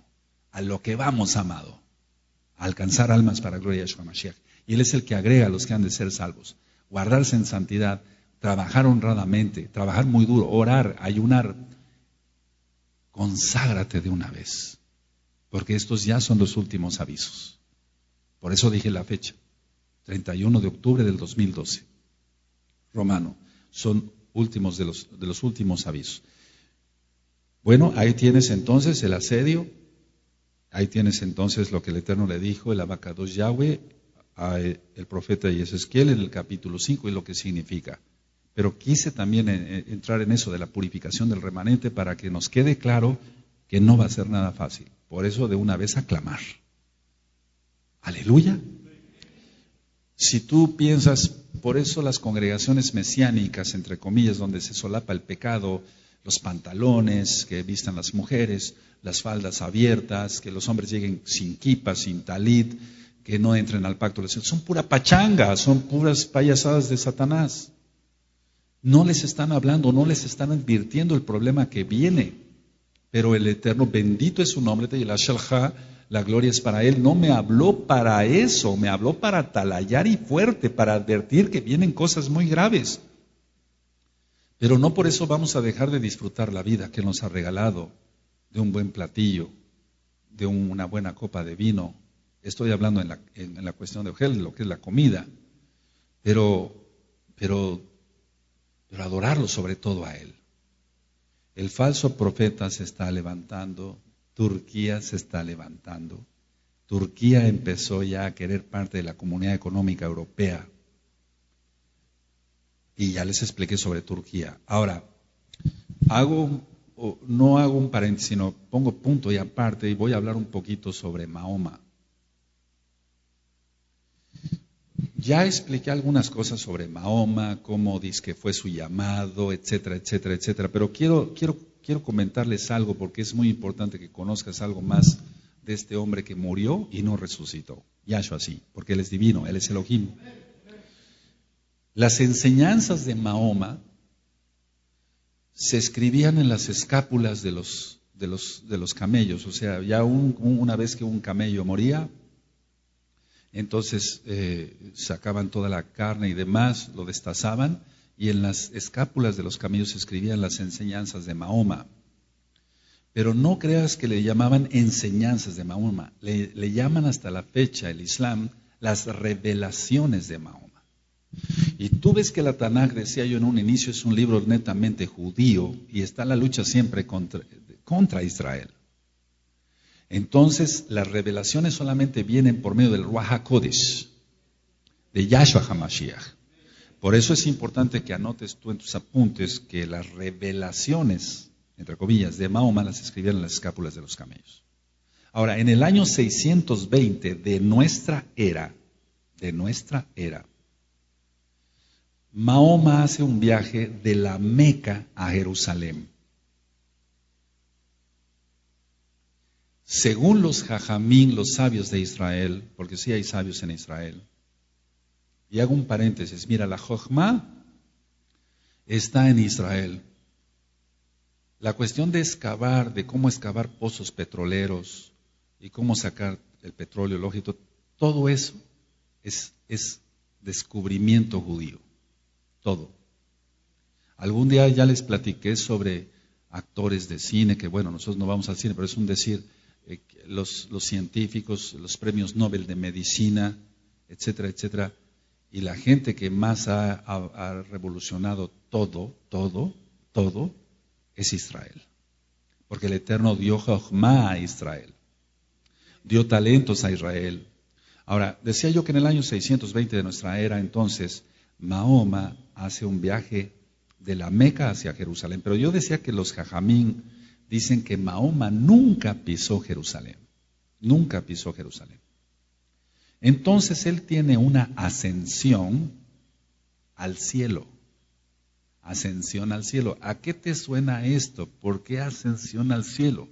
A lo que vamos, amado. A alcanzar almas para gloria de Yahshua Mashiach. Y Él es el que agrega a los que han de ser salvos. Guardarse en santidad, trabajar honradamente, trabajar muy duro, orar, ayunar. Conságrate de una vez, porque estos ya son los últimos avisos. Por eso dije la fecha, 31 de octubre del 2012. Romano, son últimos de los últimos avisos. Bueno, ahí tienes entonces el asedio, ahí tienes entonces lo que el Eterno le dijo, el Abacados Yahweh, el profeta Ezequiel en el capítulo 5 y lo que significa. Pero quise también entrar en eso de la purificación del remanente para que nos quede claro que no va a ser nada fácil. Por eso de una vez aclamar. Aleluya. Si tú piensas, por eso las congregaciones mesiánicas, entre comillas, donde se solapa el pecado, los pantalones que vistan las mujeres, las faldas abiertas, que los hombres lleguen sin kipa, sin talit, que no entren al pacto del Señor, son pura pachanga, son puras payasadas de Satanás. No les están hablando, no les están advirtiendo el problema que viene. Pero el Eterno, bendito es su nombre, y la gloria es para Él. No me habló para eso, me habló para atalayar y fuerte, para advertir que vienen cosas muy graves. Pero no por eso vamos a dejar de disfrutar la vida que nos ha regalado, de un buen platillo, de una buena copa de vino. Estoy hablando en la cuestión de Ogel, lo que es la comida. Pero adorarlo sobre todo a Él. El falso profeta se está levantando, Turquía se está levantando. Turquía empezó ya a querer parte de la Comunidad Económica Europea. Y ya les expliqué sobre Turquía. Ahora, no hago un paréntesis, sino pongo punto y aparte y voy a hablar un poquito sobre Mahoma. Ya expliqué algunas cosas sobre Mahoma, cómo dice que fue su llamado, etcétera, etcétera, etcétera. Pero quiero comentarles algo porque es muy importante que conozcas algo más de este hombre que murió y no resucitó. Yahshua sí, porque Él es divino, Él es Elohim. Las enseñanzas de Mahoma se escribían en las escápulas de los camellos. O sea, ya una vez que un camello moría, entonces sacaban toda la carne y demás, lo destazaban, y en las escápulas de los camellos se escribían las enseñanzas de Mahoma. Pero no creas que le llamaban enseñanzas de Mahoma. Le llaman hasta la fecha el Islam las revelaciones de Mahoma. Y tú ves que la Tanaj, decía yo en un inicio, es un libro netamente judío y está la lucha siempre contra Israel. Entonces, las revelaciones solamente vienen por medio del Ruach HaKodesh, de Yahshua HaMashiach. Por eso es importante que anotes tú en tus apuntes que las revelaciones, entre comillas, de Mahoma las escribían en las escápulas de los camellos. Ahora, en el año 620 de nuestra era, Mahoma hace un viaje de la Meca a Jerusalén. Según los jajamín, los sabios de Israel, porque sí hay sabios en Israel, y hago un paréntesis, mira, la Jochma está en Israel. La cuestión de excavar, de cómo excavar pozos petroleros y cómo sacar el petróleo lógico, todo eso es descubrimiento judío, todo. Algún día ya les platiqué sobre actores de cine, que bueno, nosotros no vamos al cine, pero es un decir, los científicos, los premios Nobel de medicina, etcétera, etcétera, y la gente que más ha revolucionado todo, es Israel. Porque el Eterno dio Jochma a Israel, dio talentos a Israel. Ahora, decía yo que en el año 620 de nuestra era, entonces, Mahoma hace un viaje de la Meca hacia Jerusalén. Pero yo decía que los jajamín dicen que Mahoma nunca pisó Jerusalén. Nunca pisó Jerusalén. Entonces él tiene una ascensión al cielo. Ascensión al cielo. ¿A qué te suena esto? ¿Por qué ascensión al cielo?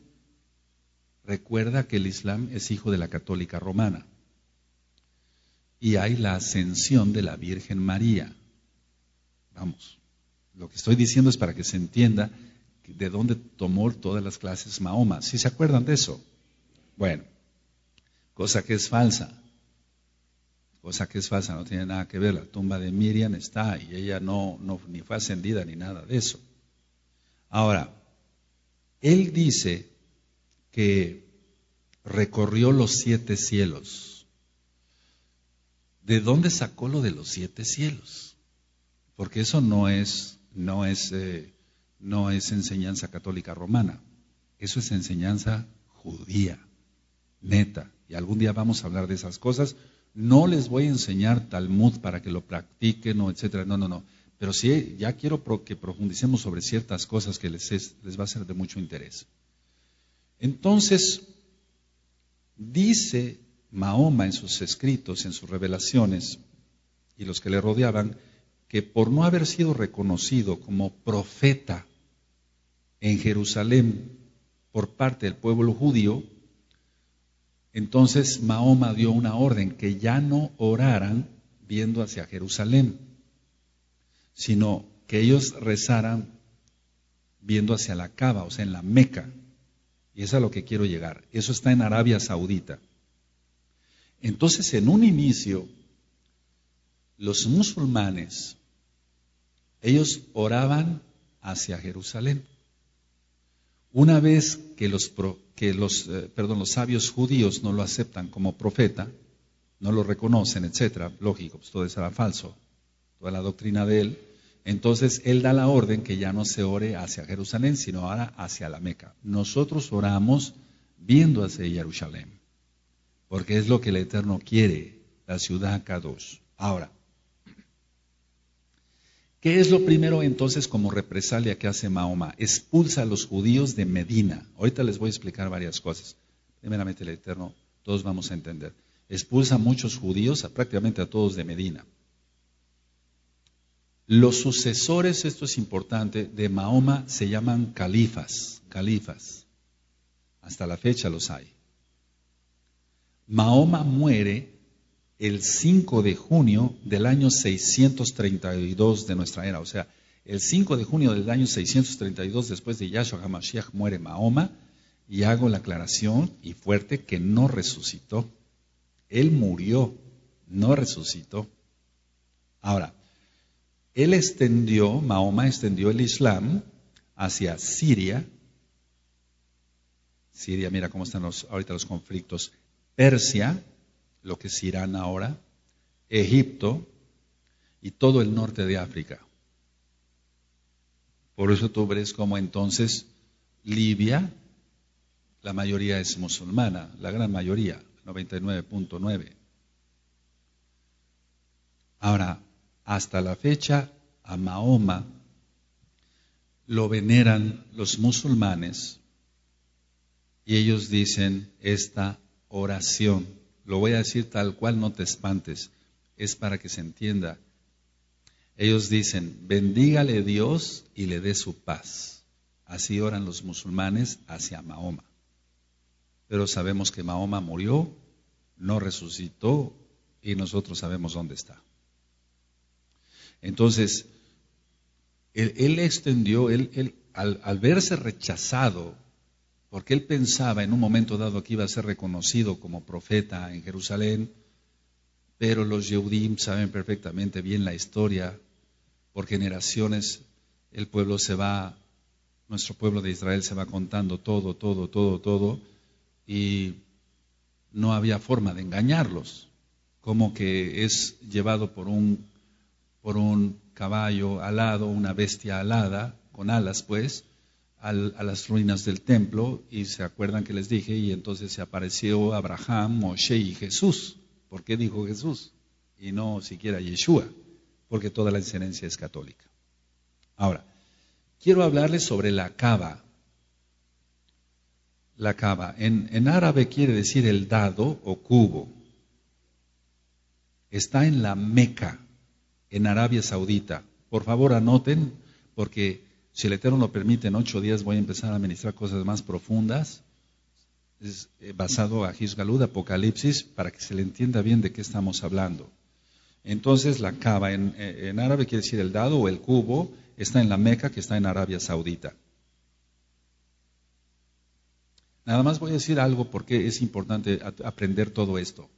Recuerda que el Islam es hijo de la católica romana. Y hay la ascensión de la Virgen María. Vamos, lo que estoy diciendo es para que se entienda de dónde tomó todas las clases Mahoma. ¿Sí se acuerdan de eso? Bueno, cosa que es falsa. Cosa que es falsa, no tiene nada que ver. La tumba de Miriam está y ella no ni fue ascendida ni nada de eso. Ahora, él dice que recorrió los 7 cielos. ¿De dónde sacó lo de los 7 cielos? Porque eso no es enseñanza católica romana. Eso es enseñanza judía, neta. Y algún día vamos a hablar de esas cosas. No les voy a enseñar Talmud para que lo practiquen o etcétera. No. Pero sí, ya quiero que profundicemos sobre ciertas cosas que les va a ser de mucho interés. Entonces, dice Mahoma en sus escritos, en sus revelaciones, y los que le rodeaban, que por no haber sido reconocido como profeta en Jerusalén por parte del pueblo judío, entonces Mahoma dio una orden que ya no oraran viendo hacia Jerusalén, sino que ellos rezaran viendo hacia la Caba, o sea, en la Meca. Y es a lo que quiero llegar. Eso está en Arabia Saudita. Entonces, en un inicio, los musulmanes, ellos oraban hacia Jerusalén. Una vez que los sabios judíos no lo aceptan como profeta, no lo reconocen, etcétera, lógico, pues todo eso era falso, toda la doctrina de él, entonces él da la orden que ya no se ore hacia Jerusalén, sino ahora hacia la Meca. Nosotros oramos viendo hacia Jerusalén, porque es lo que el Eterno quiere, la ciudad Kadosh. Ahora, ¿qué es lo primero entonces como represalia que hace Mahoma? Expulsa a los judíos de Medina. Ahorita les voy a explicar varias cosas. Primeramente el Eterno, todos vamos a entender. Expulsa a muchos judíos, prácticamente a todos de Medina. Los sucesores, esto es importante, de Mahoma se llaman califas. Hasta la fecha los hay. Mahoma muere el 5 de junio del año 632 de nuestra era. O sea, el 5 de junio del año 632 después de Yahshua HaMashiach muere Mahoma, y hago la aclaración y fuerte que no resucitó. Él murió, no resucitó. Ahora, Mahoma extendió el Islam hacia Siria, Siria, mira cómo están ahorita los conflictos. Persia, lo que es Irán ahora, Egipto y todo el norte de África. Por eso tú ves como entonces Libia, la mayoría es musulmana, la gran mayoría, 99.9. Ahora, hasta la fecha, a Mahoma lo veneran los musulmanes y ellos dicen esta oración. Lo voy a decir tal cual, no te espantes, es para que se entienda. Ellos dicen, bendígale Dios y le dé su paz. Así oran los musulmanes hacia Mahoma. Pero sabemos que Mahoma murió, no resucitó y nosotros sabemos dónde está. Entonces, él extendió, al verse rechazado, porque él pensaba en un momento dado que iba a ser reconocido como profeta en Jerusalén, pero los Yehudim saben perfectamente bien la historia. Por generaciones el pueblo se va, nuestro pueblo de Israel se va contando todo, y no había forma de engañarlos. Como que es llevado por un caballo alado, una bestia alada, con alas pues, a las ruinas del templo, y se acuerdan que les dije, y entonces se apareció Abraham, Moshe y Jesús. ¿Por qué dijo Jesús? Y no siquiera Yeshua, porque toda la enseñanza es católica. Ahora, quiero hablarles sobre la Kaaba. La Kaaba, en árabe quiere decir el dado o cubo. Está en la Meca, en Arabia Saudita. Por favor anoten, porque si el Eterno lo permite, en 8 días voy a empezar a ministrar cosas más profundas. Es basado a Hizgalud, Apocalipsis, para que se le entienda bien de qué estamos hablando. Entonces la Kaaba en árabe quiere decir el dado o el cubo, está en la Meca, que está en Arabia Saudita. Nada más voy a decir algo porque es importante aprender todo esto.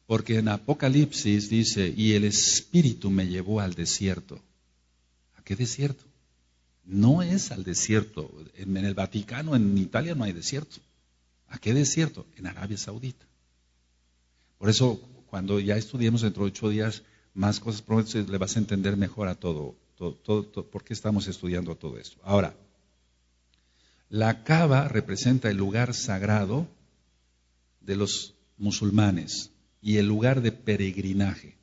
Porque en Apocalipsis dice, y el Espíritu me llevó al desierto. ¿A qué desierto? No es al desierto. En el Vaticano, en Italia no hay desierto. ¿A qué desierto? En Arabia Saudita. Por eso, cuando ya estudiemos dentro de 8 días más cosas, le vas a entender mejor a todo, por qué estamos estudiando todo esto. Ahora, la Kaaba representa el lugar sagrado de los musulmanes y el lugar de peregrinaje.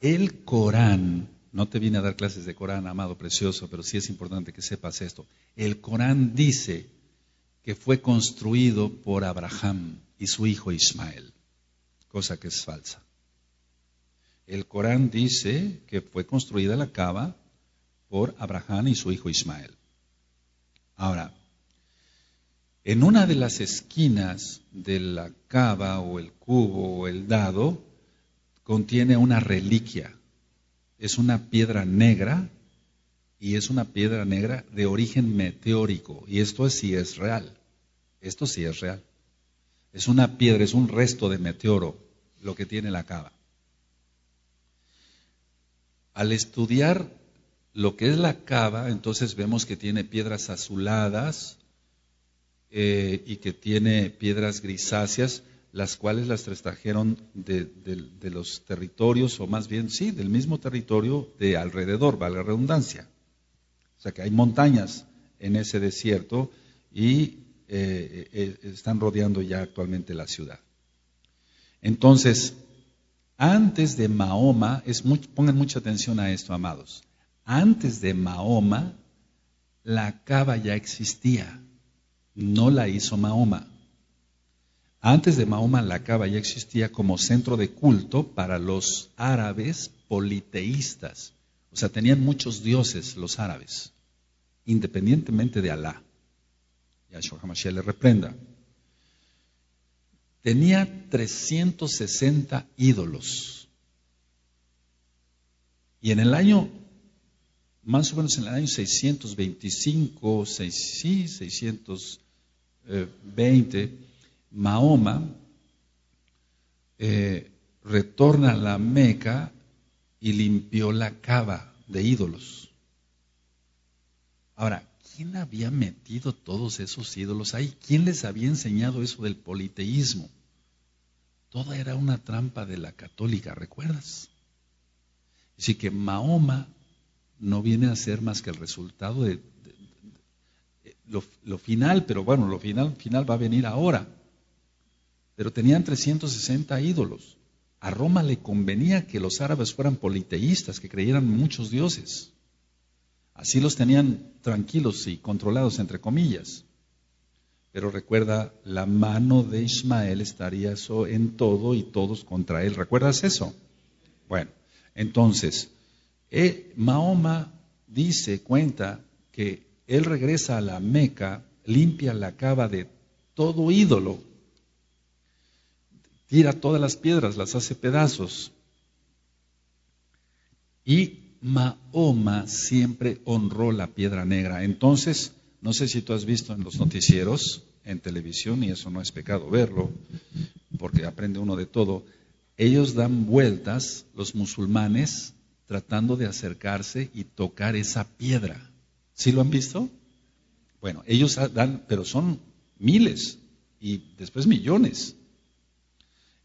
El Corán, no te vine a dar clases de Corán, amado precioso, pero sí es importante que sepas esto. El Corán dice que fue construido por Abraham y su hijo Ismael, cosa que es falsa. El Corán dice que fue construida la Kaaba por Abraham y su hijo Ismael. Ahora, en una de las esquinas de la Kaaba o el cubo o el dado contiene una reliquia. Es una piedra negra y es una piedra negra de origen meteórico. Y esto sí es real. Esto sí es real. Es una piedra, es un resto de meteoro lo que tiene la Kaaba. Al estudiar lo que es la Kaaba, entonces vemos que tiene piedras azuladas y que tiene piedras grisáceas, las cuales las trajeron de los territorios, o más bien, sí, del mismo territorio de alrededor, vale la redundancia. O sea que hay montañas en ese desierto y están rodeando ya actualmente la ciudad. Entonces, antes de Mahoma, pongan mucha atención a esto, amados. Antes de Mahoma, la Kaaba ya existía, no la hizo Mahoma. Antes de Mahoma, la Kaaba ya existía como centro de culto para los árabes politeístas. O sea, tenían muchos dioses los árabes, independientemente de Alá. Yahshua HaMashiach le reprenda. Tenía 360 ídolos. Y en el año, más o menos en el año 625, 620, Mahoma retorna a la Meca y limpió la Kaaba de ídolos. Ahora, ¿quién había metido todos esos ídolos ahí? ¿Quién les había enseñado eso del politeísmo? Toda era una trampa de la católica, ¿recuerdas? Así que Mahoma no viene a ser más que el resultado de lo final, pero bueno, lo final va a venir ahora. Pero tenían 360 ídolos. A Roma le convenía que los árabes fueran politeístas, que creyeran en muchos dioses. Así los tenían tranquilos y controlados, entre comillas. Pero recuerda, la mano de Ismael estaría eso en todo y todos contra él. ¿Recuerdas eso? Bueno, entonces, Mahoma cuenta que él regresa a la Meca, limpia la Kaaba de todo ídolo, tira todas las piedras, las hace pedazos. Y Mahoma siempre honró la piedra negra. Entonces, no sé si tú has visto en los noticieros, en televisión, y eso no es pecado verlo, porque aprende uno de todo. Ellos dan vueltas, los musulmanes, tratando de acercarse y tocar esa piedra. ¿Sí lo han visto? Bueno, ellos dan, pero son miles y después millones.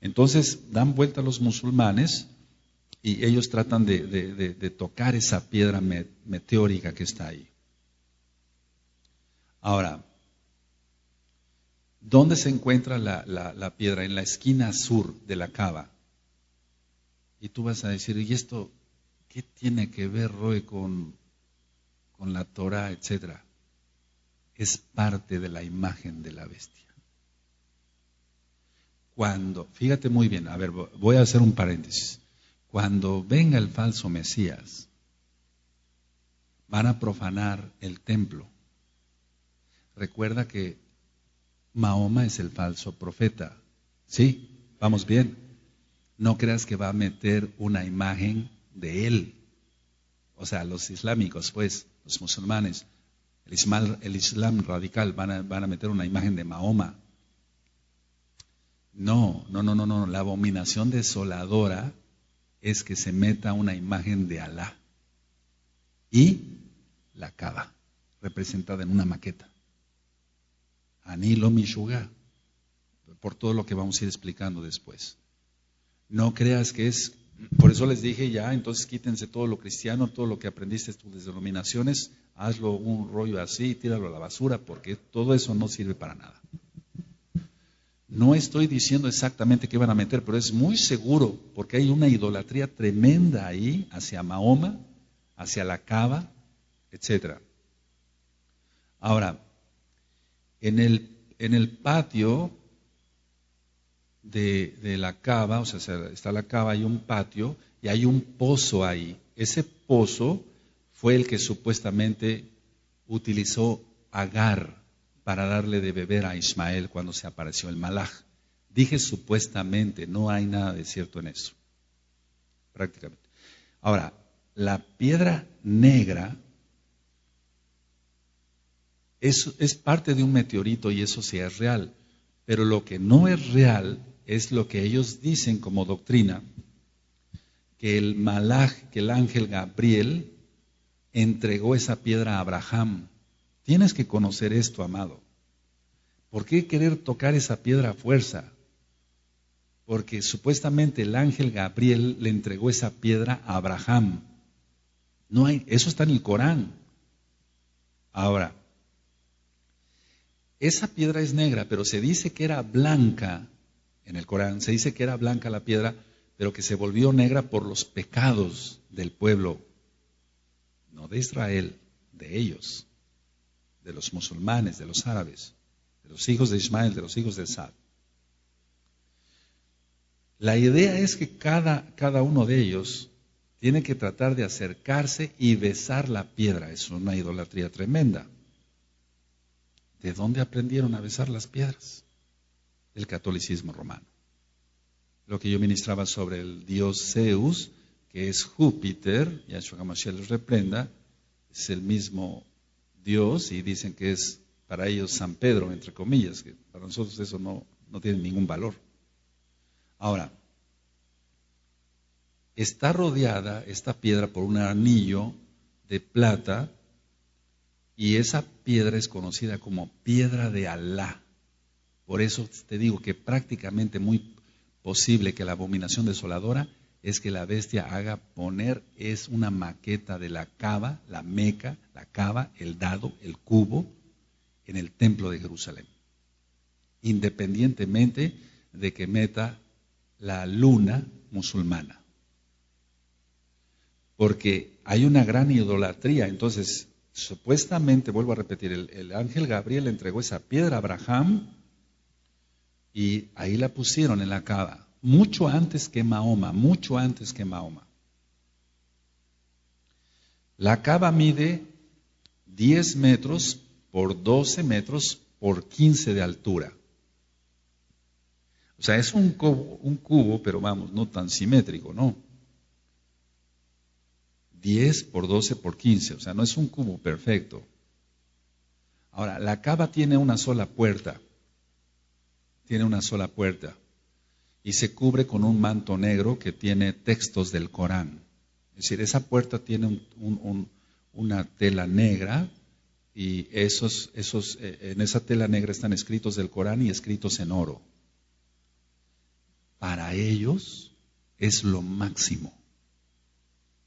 Entonces dan vuelta a los musulmanes y ellos tratan de tocar esa piedra meteórica que está ahí. Ahora, ¿dónde se encuentra la piedra? En la esquina sur de la Kaaba. Y tú vas a decir, ¿y esto qué tiene que ver, Roy, con la Torah, etcétera? Es parte de la imagen de la bestia. Fíjate muy bien, a ver, voy a hacer un paréntesis. Cuando venga el falso Mesías, van a profanar el templo. Recuerda que Mahoma es el falso profeta. ¿Sí? ¿Vamos bien? No creas que va a meter una imagen de él. O sea, los islámicos, pues, los musulmanes, el Islam radical van a meter una imagen de Mahoma. No. La abominación desoladora es que se meta una imagen de Alá y la Kaaba, representada en una maqueta. Anilo Mishuga, por todo lo que vamos a ir explicando después. No creas que es, por eso les dije ya, entonces quítense todo lo cristiano, todo lo que aprendiste en tus denominaciones, hazlo un rollo así, tíralo a la basura, porque todo eso no sirve para nada. No estoy diciendo exactamente qué van a meter, pero es muy seguro, porque hay una idolatría tremenda ahí hacia Mahoma, hacia la Kaaba, etc. Ahora, en el patio de la Kaaba, o sea, está la Kaaba, hay un patio y hay un pozo ahí. Ese pozo fue el que supuestamente utilizó Agar para darle de beber a Ismael cuando se apareció el Malaj. Dije supuestamente, no hay nada de cierto en eso, prácticamente. Ahora, la piedra negra es parte de un meteorito y eso sí es real, pero lo que no es real es lo que ellos dicen como doctrina, que el Malaj, que el ángel Gabriel, entregó esa piedra a Abraham. Tienes que conocer esto, amado. ¿Por qué querer tocar esa piedra a fuerza? Porque supuestamente el ángel Gabriel le entregó esa piedra a Abraham. Eso está en el Corán. Ahora, esa piedra es negra, pero se dice que era blanca, en el Corán, se dice que era blanca la piedra, pero que se volvió negra por los pecados del pueblo, no de Israel, de ellos, de los musulmanes, de los árabes, de los hijos de Ismael, de los hijos de Sad. La idea es que cada uno de ellos tiene que tratar de acercarse y besar la piedra. Es una idolatría tremenda. ¿De dónde aprendieron a besar las piedras? El catolicismo romano. Lo que yo ministraba sobre el dios Zeus, que es Júpiter, Yahshua HaMashiach les reprenda, es el mismo Dios y dicen que es para ellos San Pedro, entre comillas, que para nosotros eso no tiene ningún valor. Ahora, está rodeada esta piedra por un anillo de plata Y esa piedra es conocida como piedra de Alá. Por eso te digo que prácticamente muy posible que la abominación desoladora es que la bestia haga poner, es una maqueta de la Caba, la Meca, la Caba, el dado, el cubo, en el templo de Jerusalén. Independientemente de que meta la luna musulmana. Porque hay una gran idolatría. Entonces, supuestamente, vuelvo a repetir, el ángel Gabriel le entregó esa piedra a Abraham y ahí la pusieron en la Caba. Mucho antes que Mahoma, mucho antes que Mahoma. La Caba mide 10 metros por 12 metros por 15 de altura. O sea, es un cubo, pero vamos, no tan simétrico, ¿no? 10 por 12 por 15, o sea, no es un cubo perfecto. Ahora, la Caba tiene una sola puerta. Tiene una sola puerta. Y se cubre con un manto negro que tiene textos del Corán. Es decir, esa puerta tiene una tela negra y en esa tela negra están escritos del Corán y escritos en oro. Para ellos es lo máximo.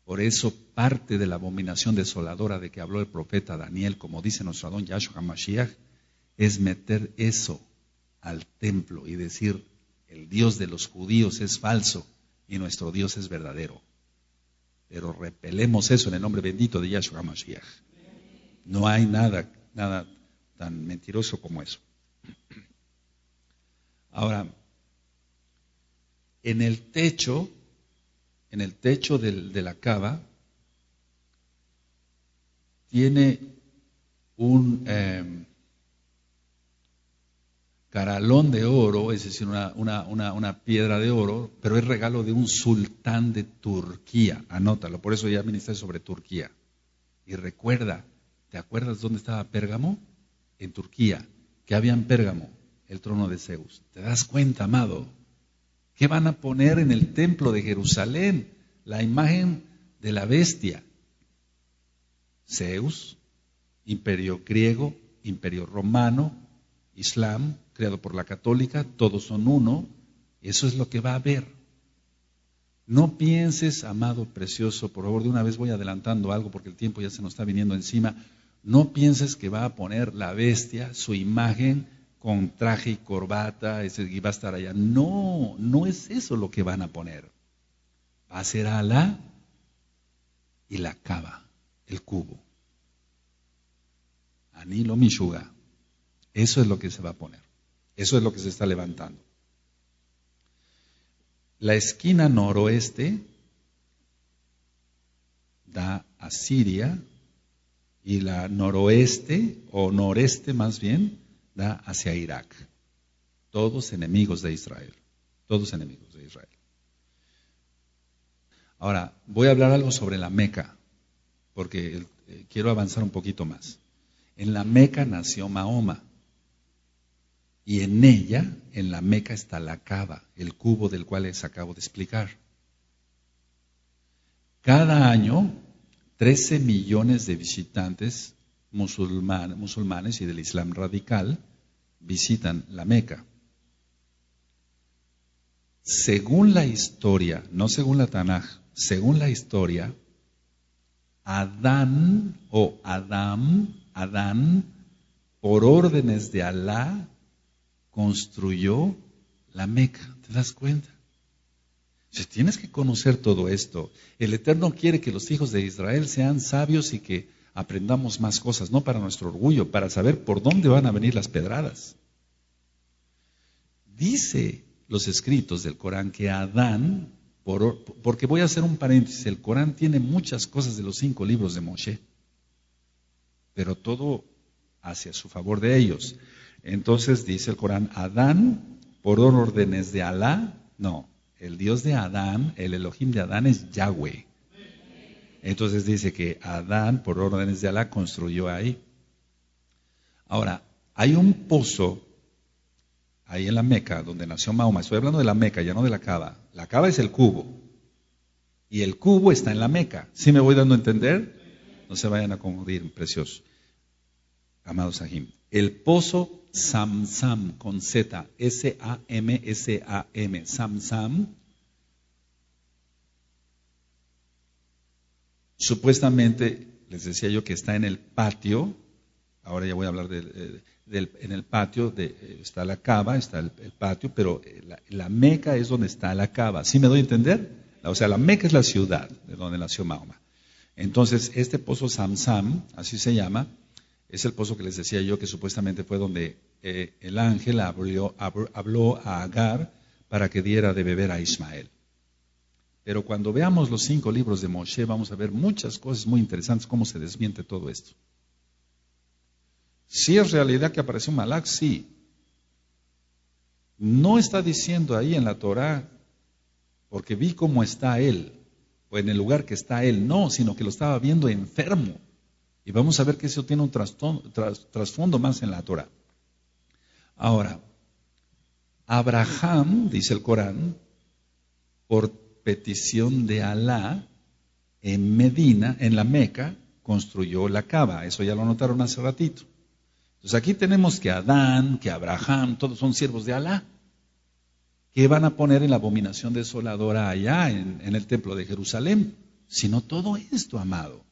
Por eso parte de la abominación desoladora de que habló el profeta Daniel, como dice nuestro Adón Yahshua HaMashiach, es meter eso al templo y decir, el Dios de los judíos es falso y nuestro Dios es verdadero. Pero repelemos eso en el nombre bendito de Yahshua HaMashiach. No hay nada tan mentiroso como eso. Ahora, en el techo de la Caba, tiene un caralón de oro, es decir, una piedra de oro, pero es regalo de un sultán de Turquía. Anótalo, por eso ya ministré sobre Turquía. Y recuerda, ¿te acuerdas dónde estaba Pérgamo? En Turquía. ¿Qué había en Pérgamo? El trono de Zeus. ¿Te das cuenta, amado? ¿Qué van a poner en el templo de Jerusalén? La imagen de la bestia. Zeus, imperio griego, imperio romano, Islam, creado por la católica, todos son uno. Eso es lo que va a haber. No pienses, amado precioso, por favor, de una vez voy adelantando algo porque el tiempo ya se nos está viniendo encima. No pienses que va a poner la bestia su imagen con traje y corbata y va a estar allá. No, no es eso lo que van a poner. Va a ser Alá y la Caba, el cubo. Anilo Mishuga. Eso es lo que se va a poner. Eso es lo que se está levantando. La esquina noroeste da a Siria y la noroeste, o noreste más bien, da hacia Irak. Todos enemigos de Israel. Todos enemigos de Israel. Ahora, voy a hablar algo sobre la Meca, porque quiero avanzar un poquito más. En la Meca nació Mahoma. Y en ella, en la Meca, está la Caba, el cubo del cual les acabo de explicar. Cada año, 13 millones de visitantes musulmanes y del Islam radical visitan la Meca. Según la historia, no según la Tanaj, según la historia, Adán, por órdenes de Alá, construyó la Meca. ¿Te das cuenta? Si tienes que conocer todo esto. El Eterno quiere que los hijos de Israel sean sabios y que aprendamos más cosas, no para nuestro orgullo, para saber por dónde van a venir las pedradas. Dice los escritos del Corán que Adán, porque voy a hacer un paréntesis, el Corán tiene muchas cosas de los 5 libros de Moshe, pero todo hacia su favor de ellos. Entonces dice el Corán, Adán, por órdenes de Alá, no, el Dios de Adán, el Elohim de Adán es Yahweh. Entonces dice que Adán, por órdenes de Alá, construyó ahí. Ahora, hay un pozo ahí en la Meca, donde nació Mahoma. Estoy hablando de la Meca, ya no de la Caba. La Caba es el cubo. Y el cubo está en la Meca. ¿Sí me voy dando a entender? No se vayan a confundir, preciosos. amados Sahim. El pozo Samsam con Z, S-A-M-S-A-M, Samsam, supuestamente, les decía yo que está en el patio, ahora ya voy a hablar en el patio, está la Kaaba, está el patio, pero la Meca es donde está la Kaaba. ¿Sí me doy a entender? O sea, la Meca es la ciudad de donde nació Mahoma. Entonces, este pozo Samsam, así se llama, es el pozo que les decía yo que supuestamente fue donde el ángel habló a Agar para que diera de beber a Ismael. Pero cuando veamos los 5 libros de Moshe, vamos a ver muchas cosas muy interesantes, cómo se desmiente todo esto. Si es realidad que apareció Malak, sí. No está diciendo ahí en la Torah, porque vi cómo está él, o en el lugar que está él, no, sino que lo estaba viendo enfermo. Y vamos a ver que eso tiene un trasfondo más en la Torah. Ahora, Abraham, dice el Corán, por petición de Alá, en Medina, en la Meca, construyó la Kaaba. Eso ya lo notaron hace ratito. Entonces aquí tenemos que Adán, que Abraham, todos son siervos de Alá. ¿Qué van a poner en la abominación desoladora allá en el templo de Jerusalén? Sino todo esto, amado.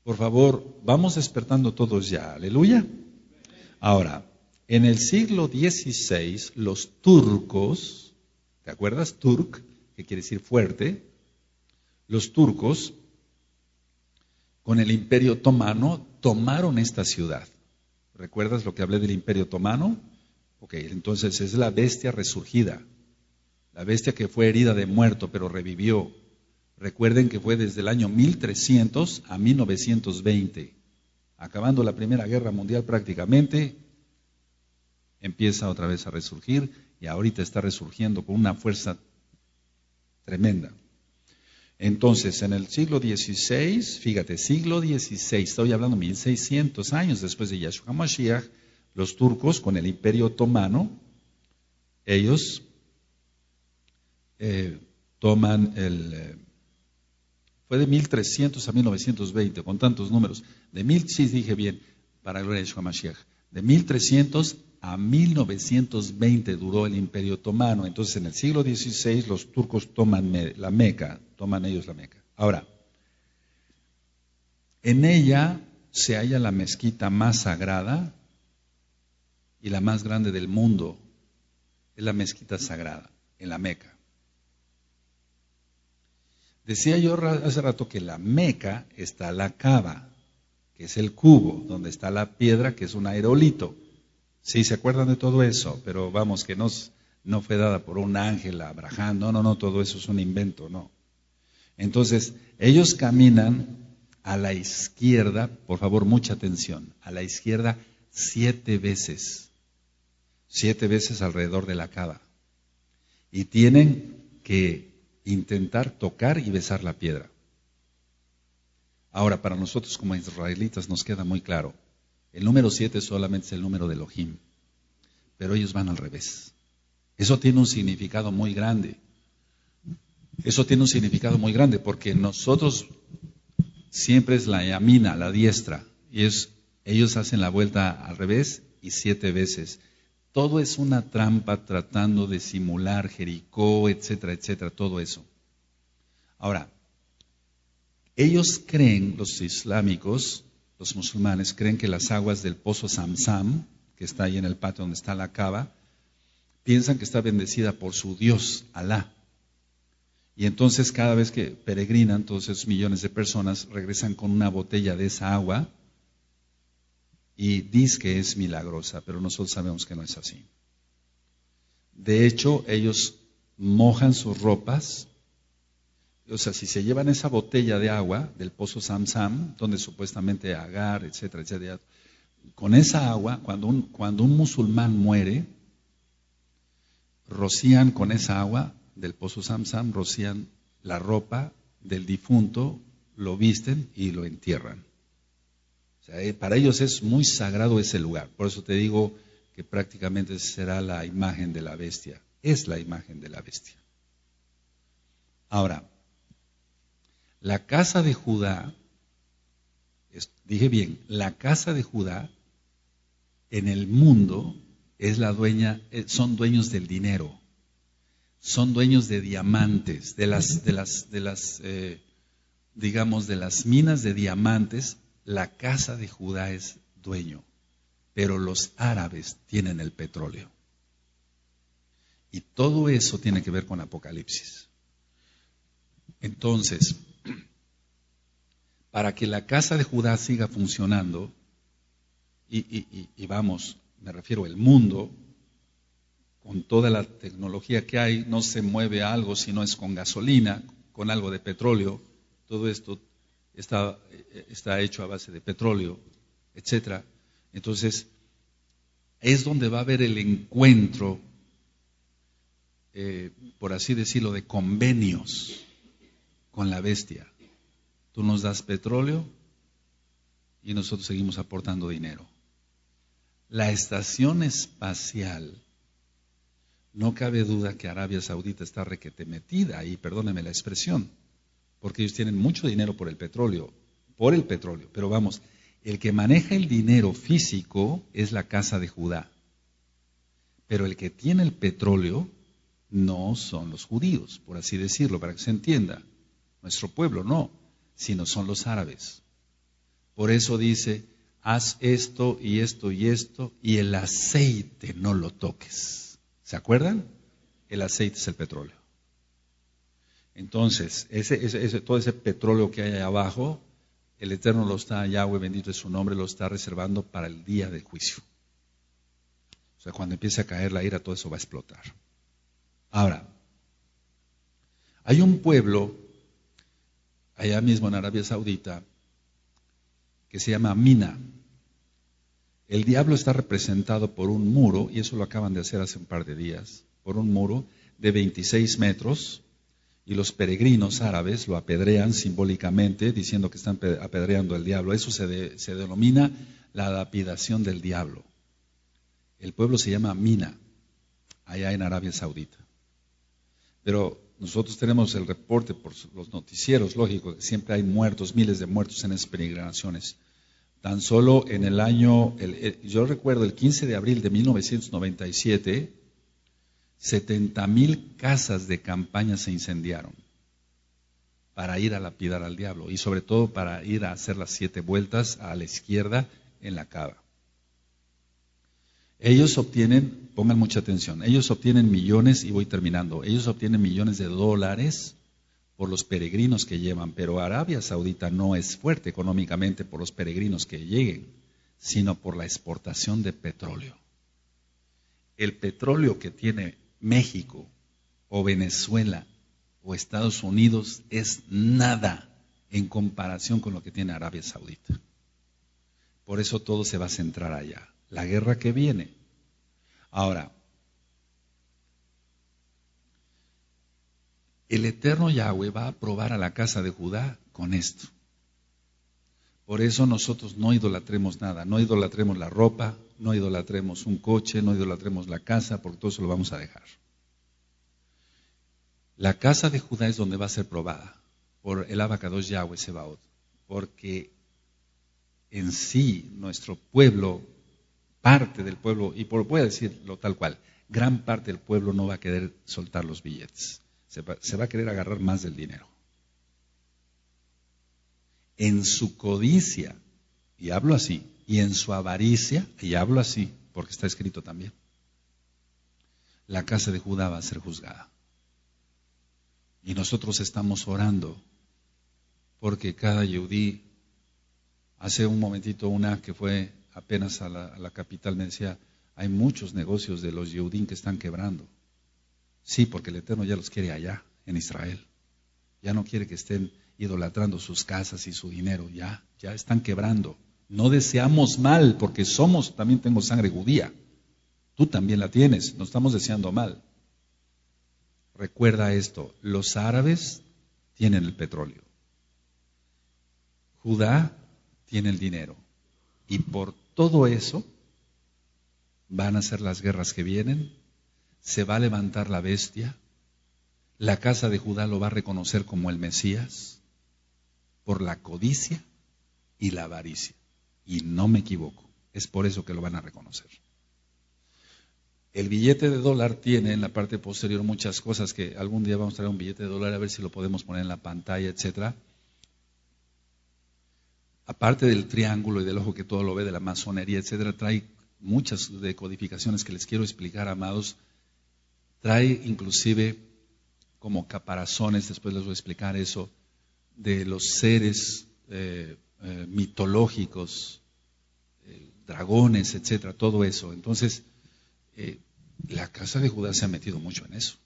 Por favor, vamos despertando todos ya. Aleluya. Ahora, en el siglo XVI, los turcos, ¿te acuerdas? Turk, que quiere decir fuerte. Los turcos, con el Imperio Otomano, tomaron esta ciudad. ¿Recuerdas lo que hablé del Imperio Otomano? Ok, entonces es la bestia resurgida, la bestia que fue herida de muerto, pero revivió. Recuerden que fue desde el año 1300 a 1920. Acabando la Primera Guerra Mundial prácticamente, empieza otra vez a resurgir y ahorita está resurgiendo con una fuerza tremenda. Entonces, en el siglo XVI, fíjate, siglo XVI, estoy hablando 1600 años después de Yahshua Mashiach, los turcos con el Imperio Otomano, ellos toman fue de 1300 a 1920, con tantos números, sí dije bien, para gloria de Yahshua Mashiach, de 1300 a 1920 duró el Imperio Otomano. Entonces, en el siglo XVI, los turcos toman la Meca, toman ellos la Meca. Ahora, en ella se halla la mezquita más sagrada y la más grande del mundo. Es la mezquita sagrada, en la Meca. Decía yo hace rato que en la Meca está la Kaaba, que es el cubo, donde está la piedra, que es un aerolito. Sí, se acuerdan de todo eso, pero vamos, que no fue dada por un ángel a Abraham, no, todo eso es un invento, no. Entonces, ellos caminan a la izquierda, por favor, mucha atención, a la izquierda 7 veces. 7 veces alrededor de la Kaaba. Y tienen que intentar tocar y besar la piedra. Ahora, para nosotros como israelitas nos queda muy claro, el número 7 solamente es el número de Elohim, pero ellos van al revés. Eso tiene un significado muy grande. Eso tiene un significado muy grande porque nosotros siempre es la yamina, la diestra, y ellos hacen la vuelta al revés y 7 veces. Todo es una trampa tratando de simular Jericó, etcétera, todo eso. Ahora, ellos creen, los islámicos, los musulmanes, creen que las aguas del pozo Samsam, que está ahí en el patio donde está la Kaaba, piensan que está bendecida por su Dios, Alá. Y entonces cada vez que peregrinan, todos esos millones de personas regresan con una botella de esa agua y dicen que es milagrosa, pero nosotros sabemos que no es así. De hecho, ellos mojan sus ropas. O sea, si se llevan esa botella de agua del pozo Samsam, donde supuestamente Agar, etcétera, con esa agua, cuando un musulmán muere, rocían con esa agua del pozo Samsam, rocían la ropa del difunto, lo visten y lo entierran. O sea, para ellos es muy sagrado ese lugar. Por eso te digo que prácticamente será la imagen de la bestia. Es la imagen de la bestia. Ahora, la casa de Judá, dije bien, la casa de Judá en el mundo es la dueña, son dueños del dinero, son dueños de diamantes, digamos, de las minas de diamantes. La casa de Judá es dueño, pero los árabes tienen el petróleo. Y todo eso tiene que ver con Apocalipsis. Entonces, para que la casa de Judá siga funcionando, y vamos, me refiero al mundo, con toda la tecnología que hay, no se mueve algo si no es con gasolina, con algo de petróleo. Todo esto está hecho a base de petróleo, etcétera. Entonces, es donde va a haber el encuentro, por así decirlo, de convenios con la bestia. Tú nos das petróleo y nosotros seguimos aportando dinero. La estación espacial, no cabe duda que Arabia Saudita está requete metida ahí, perdóneme la expresión, porque ellos tienen mucho dinero por el petróleo, pero vamos, el que maneja el dinero físico es la casa de Judá, pero el que tiene el petróleo no son los judíos, por así decirlo, para que se entienda, nuestro pueblo no, sino son los árabes. Por eso dice, haz esto y esto y esto, y el aceite no lo toques. ¿Se acuerdan? El aceite es el petróleo. Entonces, todo ese petróleo que hay ahí abajo, el Eterno lo está, Yahweh bendito es su nombre, lo está reservando para el día del juicio. O sea, cuando empiece a caer la ira, todo eso va a explotar. Ahora, hay un pueblo, allá mismo en Arabia Saudita, que se llama Mina. El diablo está representado por un muro, y eso lo acaban de hacer hace un par de días, por un muro de 26 metros, y los peregrinos árabes lo apedrean simbólicamente, diciendo que están apedreando al diablo. Eso se denomina la lapidación del diablo. El pueblo se llama Mina, allá en Arabia Saudita. Pero nosotros tenemos el reporte por los noticieros, lógico, que siempre hay muertos, miles de muertos en esas peregrinaciones. Tan solo en el año, yo recuerdo el 15 de abril de 1997, 70,000 casas de campaña se incendiaron para ir a lapidar al diablo y sobre todo para ir a hacer las 7 vueltas a la izquierda en la Caba. Ellos obtienen, pongan mucha atención, ellos obtienen millones, y voy terminando, ellos obtienen millones de dólares por los peregrinos que llevan, pero Arabia Saudita no es fuerte económicamente por los peregrinos que lleguen, sino por la exportación de petróleo. El petróleo que tiene México o Venezuela o Estados Unidos es nada en comparación con lo que tiene Arabia Saudita. Por eso todo se va a centrar allá. La guerra que viene. Ahora, el Eterno Yahweh va a probar a la casa de Judá con esto. Por eso nosotros no idolatremos nada, no idolatremos la ropa, no idolatremos un coche, no idolatremos la casa, porque todo eso lo vamos a dejar. La casa de Judá es donde va a ser probada por el Abacados Yahweh Sebaot, porque en sí nuestro pueblo, parte del pueblo, y voy a decirlo tal cual, gran parte del pueblo no va a querer soltar los billetes, se va a querer agarrar más del dinero. En su codicia, y hablo así, y en su avaricia, y hablo así, porque está escrito también, la casa de Judá va a ser juzgada. Y nosotros estamos orando porque cada yehudí, hace un momentito una que fue apenas a la capital me decía, hay muchos negocios de los yehudín que están quebrando. Sí, porque el Eterno ya los quiere allá, en Israel. Ya no quiere que estén idolatrando sus casas y su dinero, ya están quebrando. No deseamos mal, porque también tengo sangre judía. Tú también la tienes, no estamos deseando mal. Recuerda esto, los árabes tienen el petróleo. Judá tiene el dinero. Y por todo eso van a ser las guerras que vienen, se va a levantar la bestia, la casa de Judá lo va a reconocer como el Mesías por la codicia y la avaricia. Y no me equivoco, Es por eso que lo van a reconocer. El billete de dólar tiene en la parte posterior muchas cosas que algún día vamos a traer un billete de dólar a ver si lo podemos poner en la pantalla, etcétera. Aparte del triángulo y del ojo que todo lo ve, de la masonería, etcétera, trae muchas decodificaciones que les quiero explicar, amados. Trae inclusive como caparazones, después les voy a explicar eso, de los seres mitológicos, dragones, etcétera, todo eso. Entonces, la casa de Judá se ha metido mucho en eso.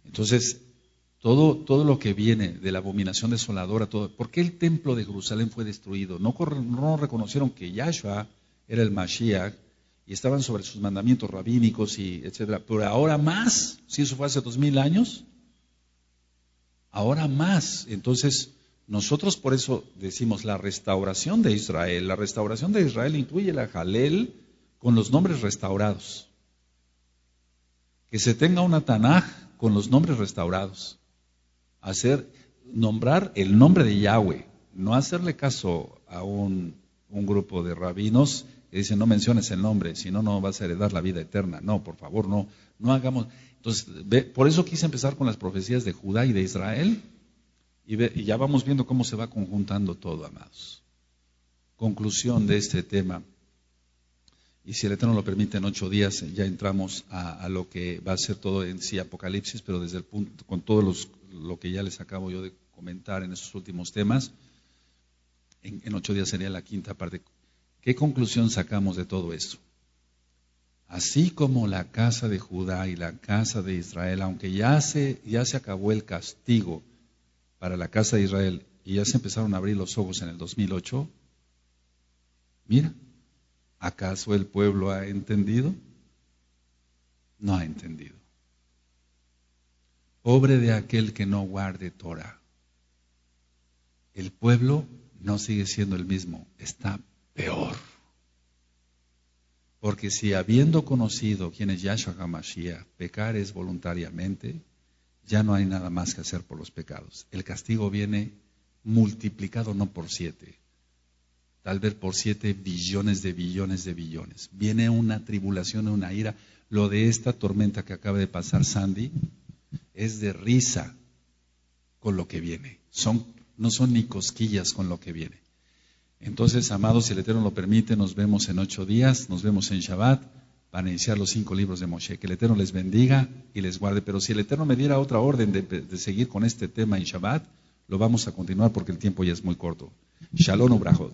Entonces, todo lo que viene de la abominación desoladora, ¿por qué el templo de Jerusalén fue destruido? No reconocieron que Yahshua era el Mashiach y estaban sobre sus mandamientos rabínicos y etcétera. Pero ahora más, si eso fue hace 2000 años, ahora más. Entonces, nosotros por eso decimos la restauración de Israel. La restauración de Israel incluye la Jalel con los nombres restaurados. Que se tenga una Tanaj con los nombres restaurados. Nombrar el nombre de Yahweh, no hacerle caso a un grupo de rabinos que dicen no menciones el nombre, si no, no vas a heredar la vida eterna. No, por favor, no hagamos. Entonces, por eso quise empezar con las profecías de Judá y de Israel y ya vamos viendo cómo se va conjuntando todo, amados. Conclusión de este tema. Y si el Eterno lo permite, en 8 días ya entramos a lo que va a ser todo en sí Apocalipsis, pero desde el punto, con todo lo que ya les acabo yo de comentar en estos últimos temas, en 8 días sería la quinta parte. ¿Qué conclusión sacamos de todo esto? Así como la casa de Judá y la casa de Israel, aunque ya se acabó el castigo para la casa de Israel y ya se empezaron a abrir los ojos en el 2008, mira, ¿acaso el pueblo ha entendido? No ha entendido. Pobre de aquel que no guarde Torah. El pueblo no sigue siendo el mismo, está peor. Porque si habiendo conocido quién es Yahshua HaMashiach, pecar es voluntariamente, ya no hay nada más que hacer por los pecados. El castigo viene multiplicado no por 7, tal vez por 7 billones de billones de billones. Viene una tribulación, una ira. Lo de esta tormenta que acaba de pasar Sandy es de risa con lo que viene. No son ni cosquillas con lo que viene. Entonces, amados, si el Eterno lo permite, nos vemos en 8 días, nos vemos en Shabbat para iniciar los 5 libros de Moshe. Que el Eterno les bendiga y les guarde. Pero si el Eterno me diera otra orden de seguir con este tema en Shabbat, lo vamos a continuar porque el tiempo ya es muy corto. Shalom Ubrajot.